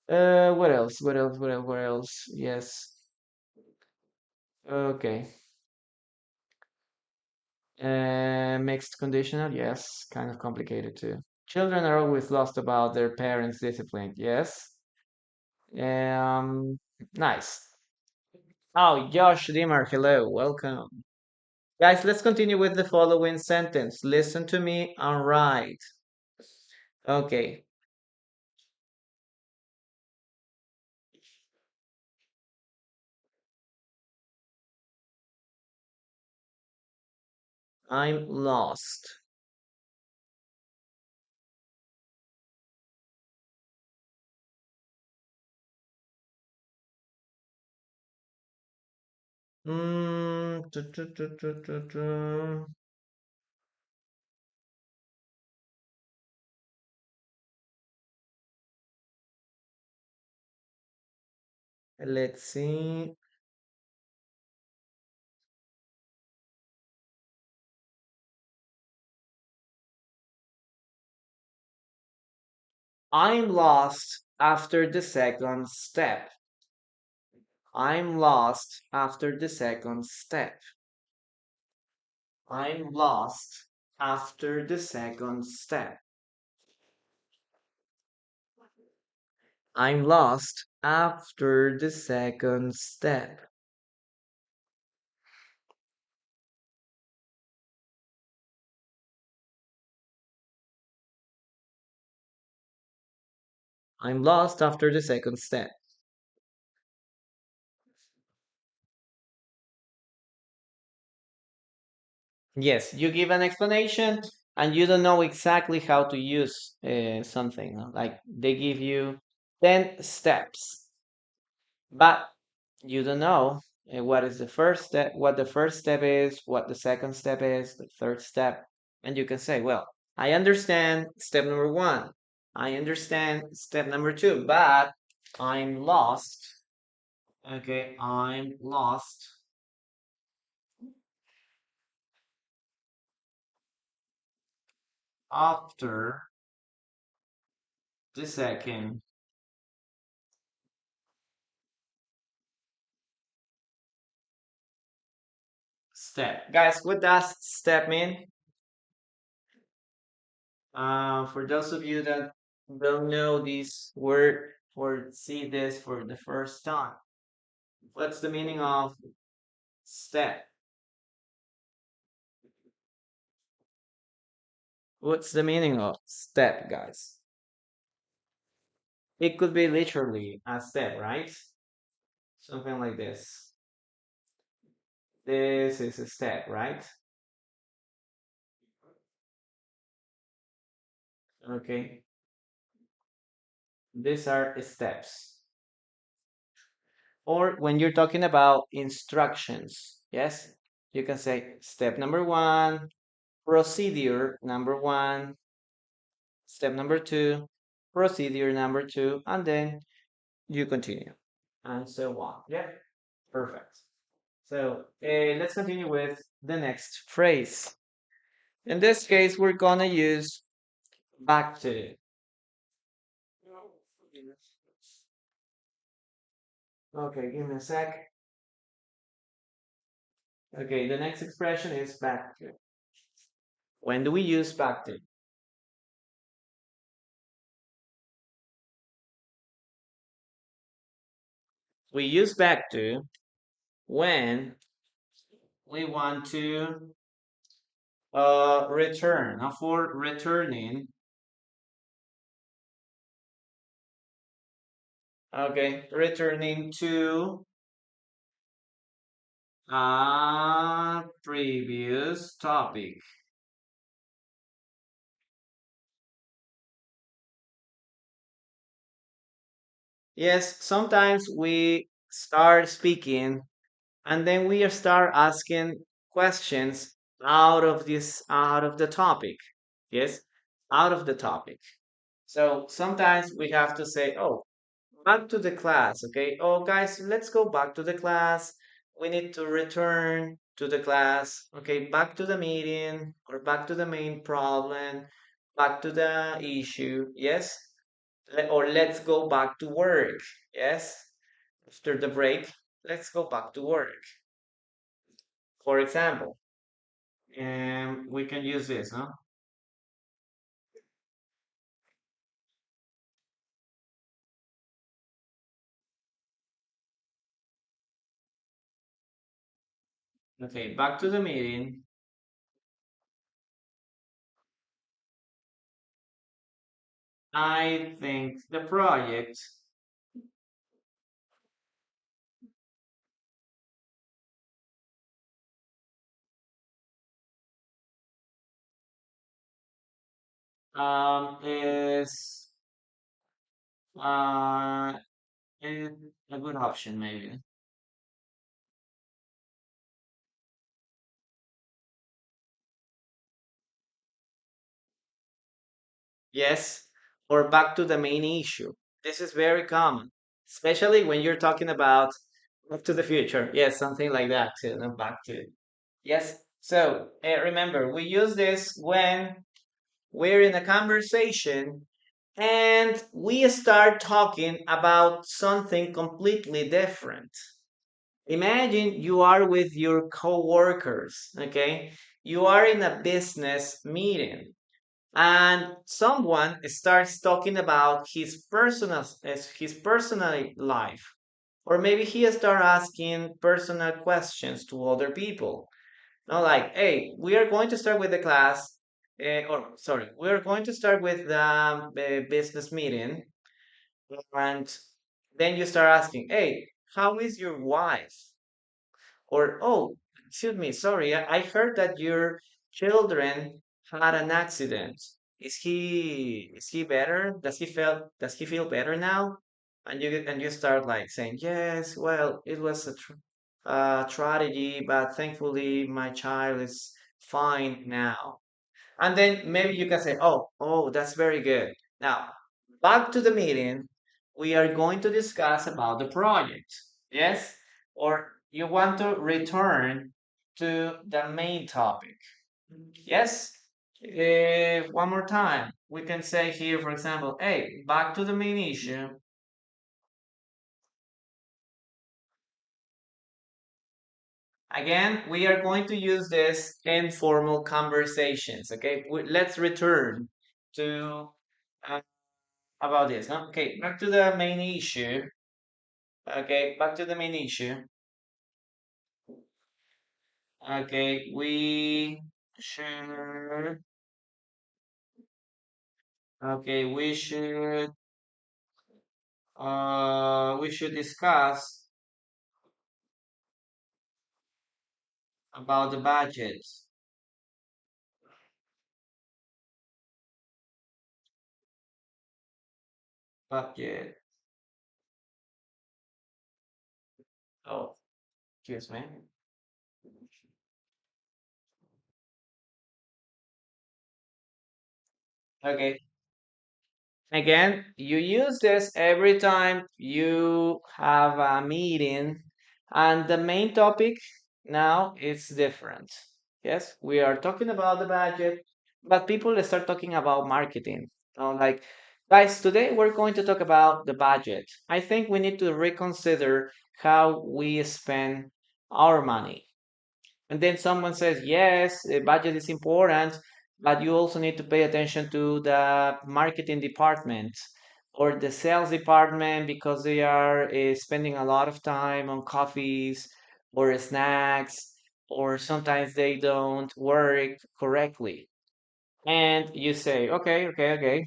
What else? What else? What else? What else? Yes. Okay. Mixed conditional. Yes. Kind of complicated too. Children are always lost about their parents' discipline. Yes. Um, nice. Oh, Josh Dimmer, hello, welcome. Guys, let's continue with the following sentence. Listen to me and write. Okay, I'm lost. Tu. Let's see. I'm lost after the second step. I'm lost after the second step. I'm lost after the second step. I'm lost after the second step. I'm lost after the second step. Yes, you give an explanation and you don't know exactly how to use something. No? Like they give you 10 steps, but you don't know what is the first step, what the first step is, what the second step is, the third step. And you can say, well, I understand step number one. I understand step number two, but I'm lost. Okay, I'm lost after the second step. Guys, what does step mean? For those of you that don't know this word or see this for the first time, what's the meaning of step? What's the meaning of step, guys? It could be literally a step, right? Something like this. This is a step, right? Okay. These are steps. Or when you're talking about instructions, yes, you can say step number one, procedure number one, step number two, procedure number two, and then you continue, and so on. Yeah, perfect. So let's continue with the next phrase. In this case, we're gonna use back to. Okay, give me a sec. Okay, the next expression is back to. When do we use back to? We use back to when we want to return. Now for returning, okay, returning to a previous topic. Yes, sometimes we start speaking and then we start asking questions out of the topic. Yes, out of the topic. So sometimes we have to say, oh, back to the class, okay? Oh, guys, let's go back to the class. We need to return to the class, okay? Back to the meeting or back to the main problem, back to the issue, yes? Or let's go back to work, yes? After the break, let's go back to work. For example, and we can use this, huh? Okay, back to the meeting. I think the project is uh, is a good option, maybe. Yes, or back to the main issue. This is very common, especially when you're talking about back to the future. Yes, something like that, you know, back to. Yes, so remember, we use this when we're in a conversation and we start talking about something completely different. Imagine you are with your coworkers, okay? You are in a business meeting and someone starts talking about his personal life, or maybe he start asking personal questions to other people. Now, like, hey, we are going to start with the class, or sorry, we are going to start with the business meeting, and then you start asking, hey, how is your wife? Or, oh, excuse me, sorry, I heard that your children had an accident. Is he better? Does he feel better now? And you start like saying, yes, well, it was a tragedy, but thankfully my child is fine now. And then maybe you can say, oh, that's very good. Now, back to the meeting. we are going to discuss about the project. Yes? Or you want to return to the main topic. Yes? One more time. We can say here, for example, hey, back to the main issue. Again, we are going to use this informal conversations. Okay, let's return to uh, about this. No? Okay, back to the main issue. Okay, back to the main issue. Okay, should. Okay, we should discuss about the budget. Budget. Oh, excuse me. Okay. Again, you use this every time you have a meeting, and the main topic now is different. Yes, we are talking about the budget, but people start talking about marketing. Like, guys, today we're going to talk about the budget. I think we need to reconsider how we spend our money. And then someone says, yes, the budget is important, but you also need to pay attention to the marketing department or the sales department because they are spending a lot of time on coffees or snacks, or sometimes they don't work correctly. And you say, okay, okay, okay.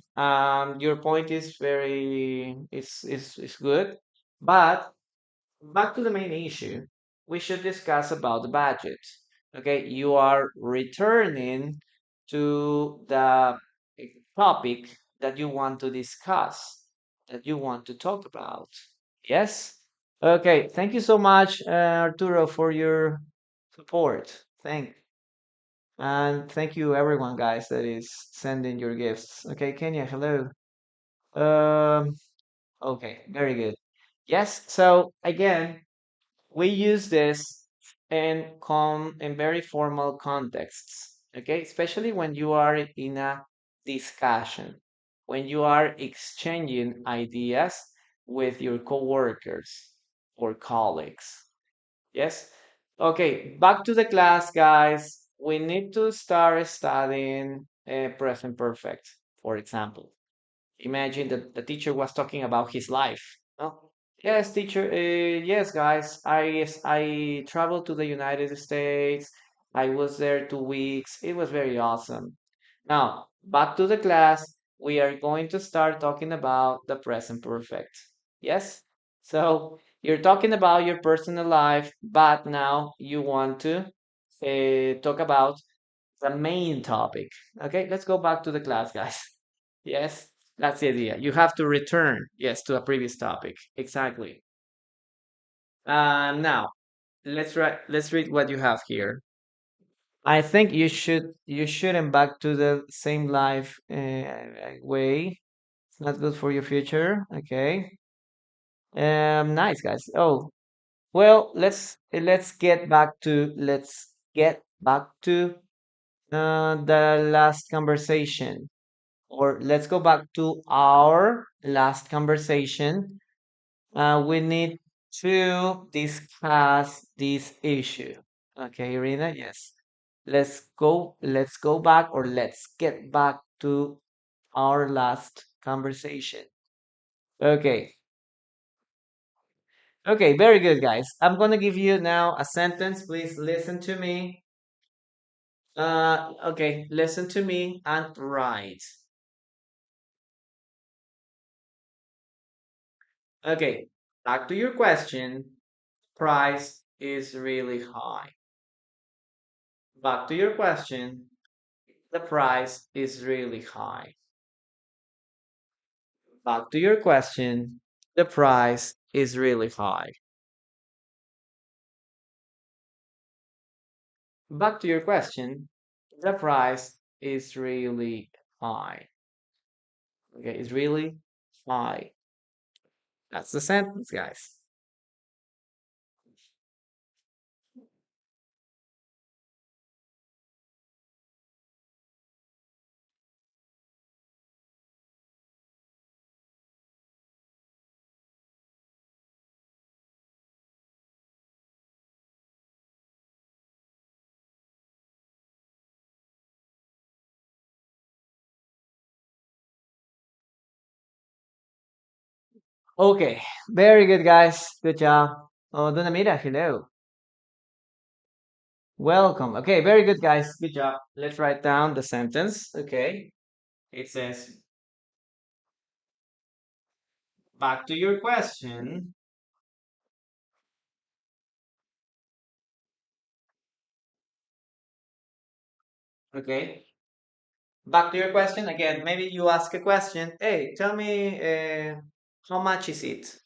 Your point is is good, but back to the main issue, we should discuss about the budget. Okay, you are returning to the topic that you want to discuss, that you want to talk about. Yes? Okay, thank you so much, Arturo, for your support. And thank you everyone, guys, that is sending your gifts. Okay, Kenya, hello. Um, okay, very good. Yes, so again, we use this in very formal contexts, okay? Especially when you are in a discussion, when you are exchanging ideas with your coworkers or colleagues. Yes? Okay, back to the class, guys. We need to start studying present perfect, for example. Imagine that the teacher was talking about his life. No? Yes, teacher. Yes, guys. I traveled to the United States. I was there 2 weeks. It was very awesome. Now, back to the class. We are going to start talking about the present perfect. Yes? So you're talking about your personal life, but now you want to talk about the main topic. Okay, let's go back to the class, guys. Yes, that's the idea. You have to return, yes, to a previous topic. Exactly. Now let's read what you have here. I think you shouldn't back to the same life way. It's not good for your future. Okay. Nice guys. Oh, well, let's get back to the last conversation. Or let's go back to our last conversation. We need to discuss this issue. Okay, Irina, yes. Let's go back, or let's get back to our last conversation. Okay. Okay, very good, guys. I'm gonna give you now a sentence. Please listen to me. Okay, listen to me and write. Okay, back to your question. Price is really high. Back to your question. The price is really high. Back to your question. The price is really high. Back to your question. The price is really high. Okay, it's really high. That's the sentence, guys. Okay, very good, guys. Good job. Oh, Dona Mira, hello. Welcome. Okay, very good, guys. Good job. Let's write down the sentence. Okay, it says, back to your question. Okay, back to your question again. Maybe you ask a question. Hey, tell me, how much is it?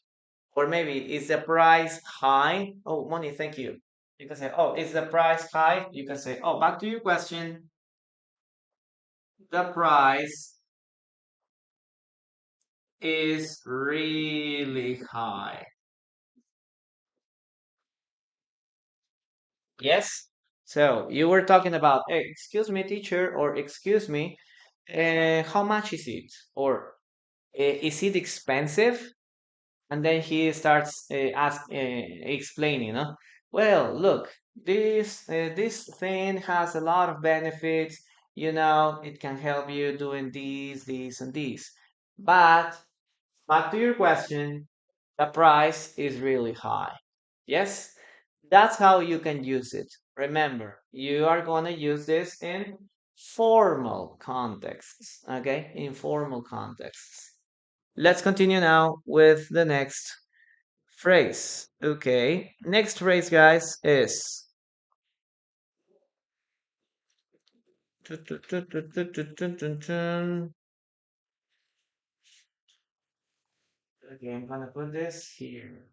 Or maybe is the price high? Oh, money, thank you. You can say, oh, is the price high? You can say, oh, back to your question. The price is really high. Yes. So you were talking about, hey, excuse me, teacher, or excuse me, how much is it? Or is it expensive? And then he starts explaining, no? Well, look, this thing has a lot of benefits. You know, it can help you doing these, these, and these. But back to your question, the price is really high. Yes, that's how you can use it. Remember, you are going to use this in formal contexts, okay? In formal contexts. Let's continue now with the next phrase. Okay, next phrase, guys, is okay, I'm gonna put this here.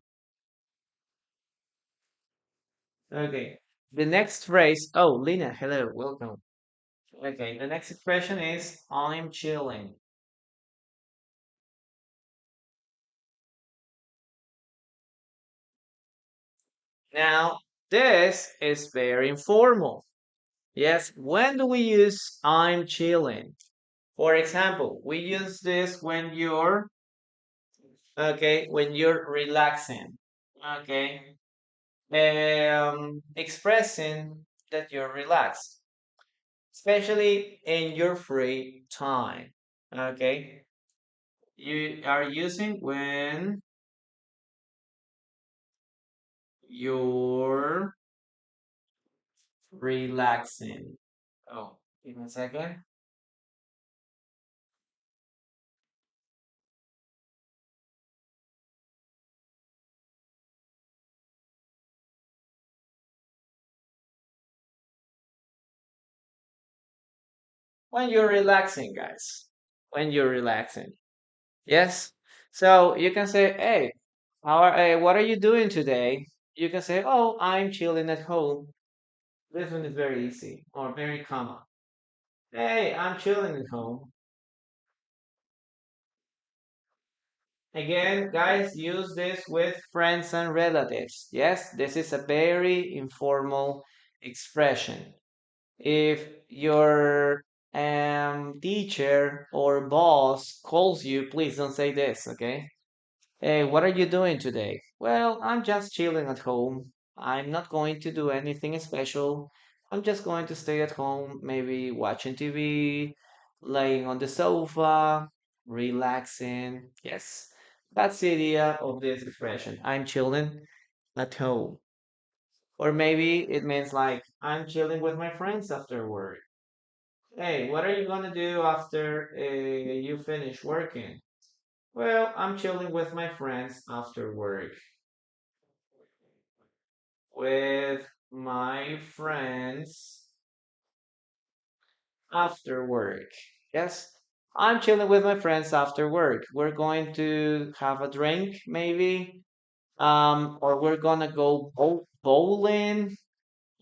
Okay, the next phrase. Oh, Lina, hello, welcome. Okay, the next expression is I'm chilling. Now, this is very informal. Yes, when do we use I'm chilling? For example, we use this when you're okay, when you're relaxing. Okay, expressing that you're relaxed, especially in your free time. Okay, you are using when you're relaxing. Oh, give me a second. When you're relaxing, guys. When you're relaxing. Yes. So you can say, "Hey, what are you doing today?" You can say, "Oh, I'm chilling at home." This one is very easy or very common. Hey, I'm chilling at home. Again, guys, use this with friends and relatives. Yes, this is a very informal expression. If your teacher or boss calls you, please don't say this, okay? Hey, what are you doing today? Well, I'm just chilling at home. I'm not going to do anything special. I'm just going to stay at home, maybe watching TV, laying on the sofa, relaxing. Yes, that's the idea of this expression. I'm chilling at home. Or maybe it means like, I'm chilling with my friends after work. Hey, what are you gonna do after you finish working? Well, I'm chilling with my friends after work. With my friends after work. Yes, I'm chilling with my friends after work. We're going to have a drink, maybe, or we're gonna go bowling,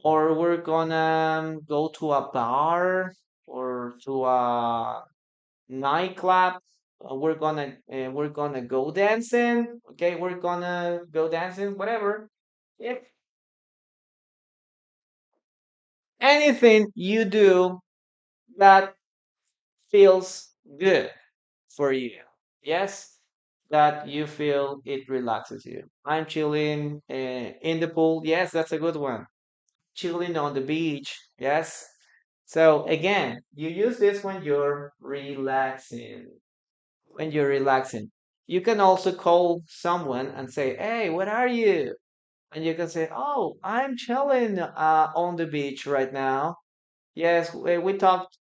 or we're gonna go to a bar or to a nightclub. we're gonna go dancing. Okay, we're gonna go dancing, whatever. If anything you do that feels good for you. Yes, that you feel it relaxes you. I'm chilling in the pool. Yes, that's a good one. Chilling on the beach. Yes. So again, you use this when you're relaxing. When you're relaxing. You can also call someone and say, "Hey, what are you?" And you can say, "Oh, I'm chilling on the beach right now." Yes, we talked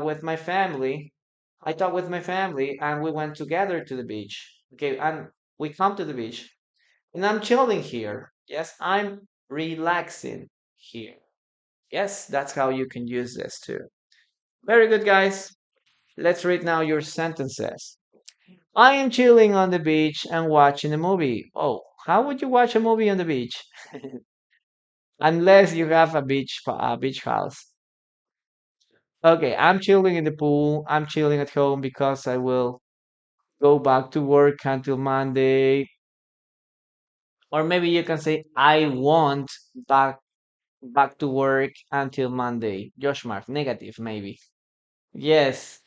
with my family. I talked with my family and we went together to the beach. Okay, and we come to the beach and I'm chilling here. Yes, I'm relaxing here. Yes, that's how you can use this too. Very good, guys. Let's read now your sentences. I am chilling on the beach and watching a movie. Oh, how would you watch a movie on the beach? Unless you have a beach house. Okay, I'm chilling in the pool. I'm chilling at home because I will go back to work until Monday. Or maybe you can say I want back to work until Monday. Josh Mark, negative maybe. Yes.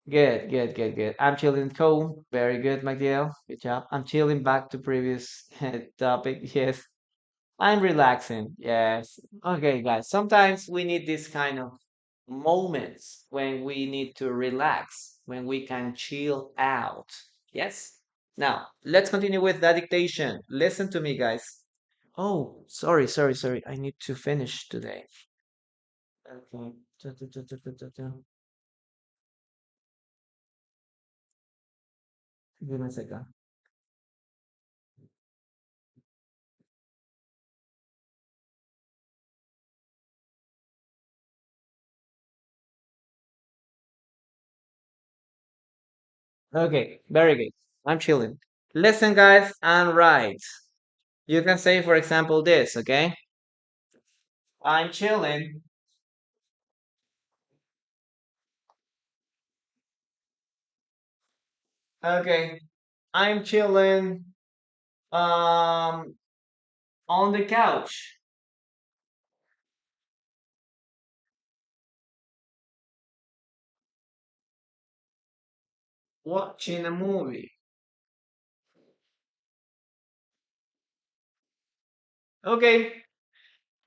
Good, good, good, good. I'm chilling at home. Very good, Miguel. Good job. I'm chilling back to previous topic. Yes. I'm relaxing. Yes. Okay, guys. Sometimes we need this kind of moments when we need to relax, when we can chill out. Yes. Now, let's continue with the dictation. Listen to me, guys. Oh, sorry. I need to finish today. Okay. Give me a second. Okay, very good. I'm chilling. Listen, guys, and write. You can say, for example, this, okay? I'm chilling. Okay. I'm chilling um on the couch watching a movie. Okay.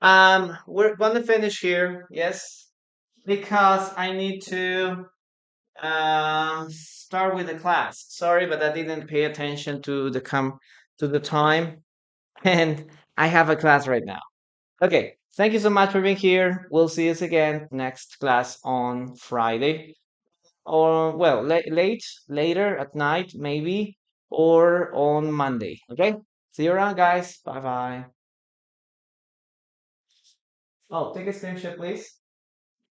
We're gonna finish here, yes, because I need to start with the class. Sorry, but I didn't pay attention to the time, and I have a class right now. Okay, thank you so much for being here. We'll see us again next class on Friday, or well, later at night maybe, or on Monday. Okay, see you around, guys. Bye bye. Oh, take a screenshot, please.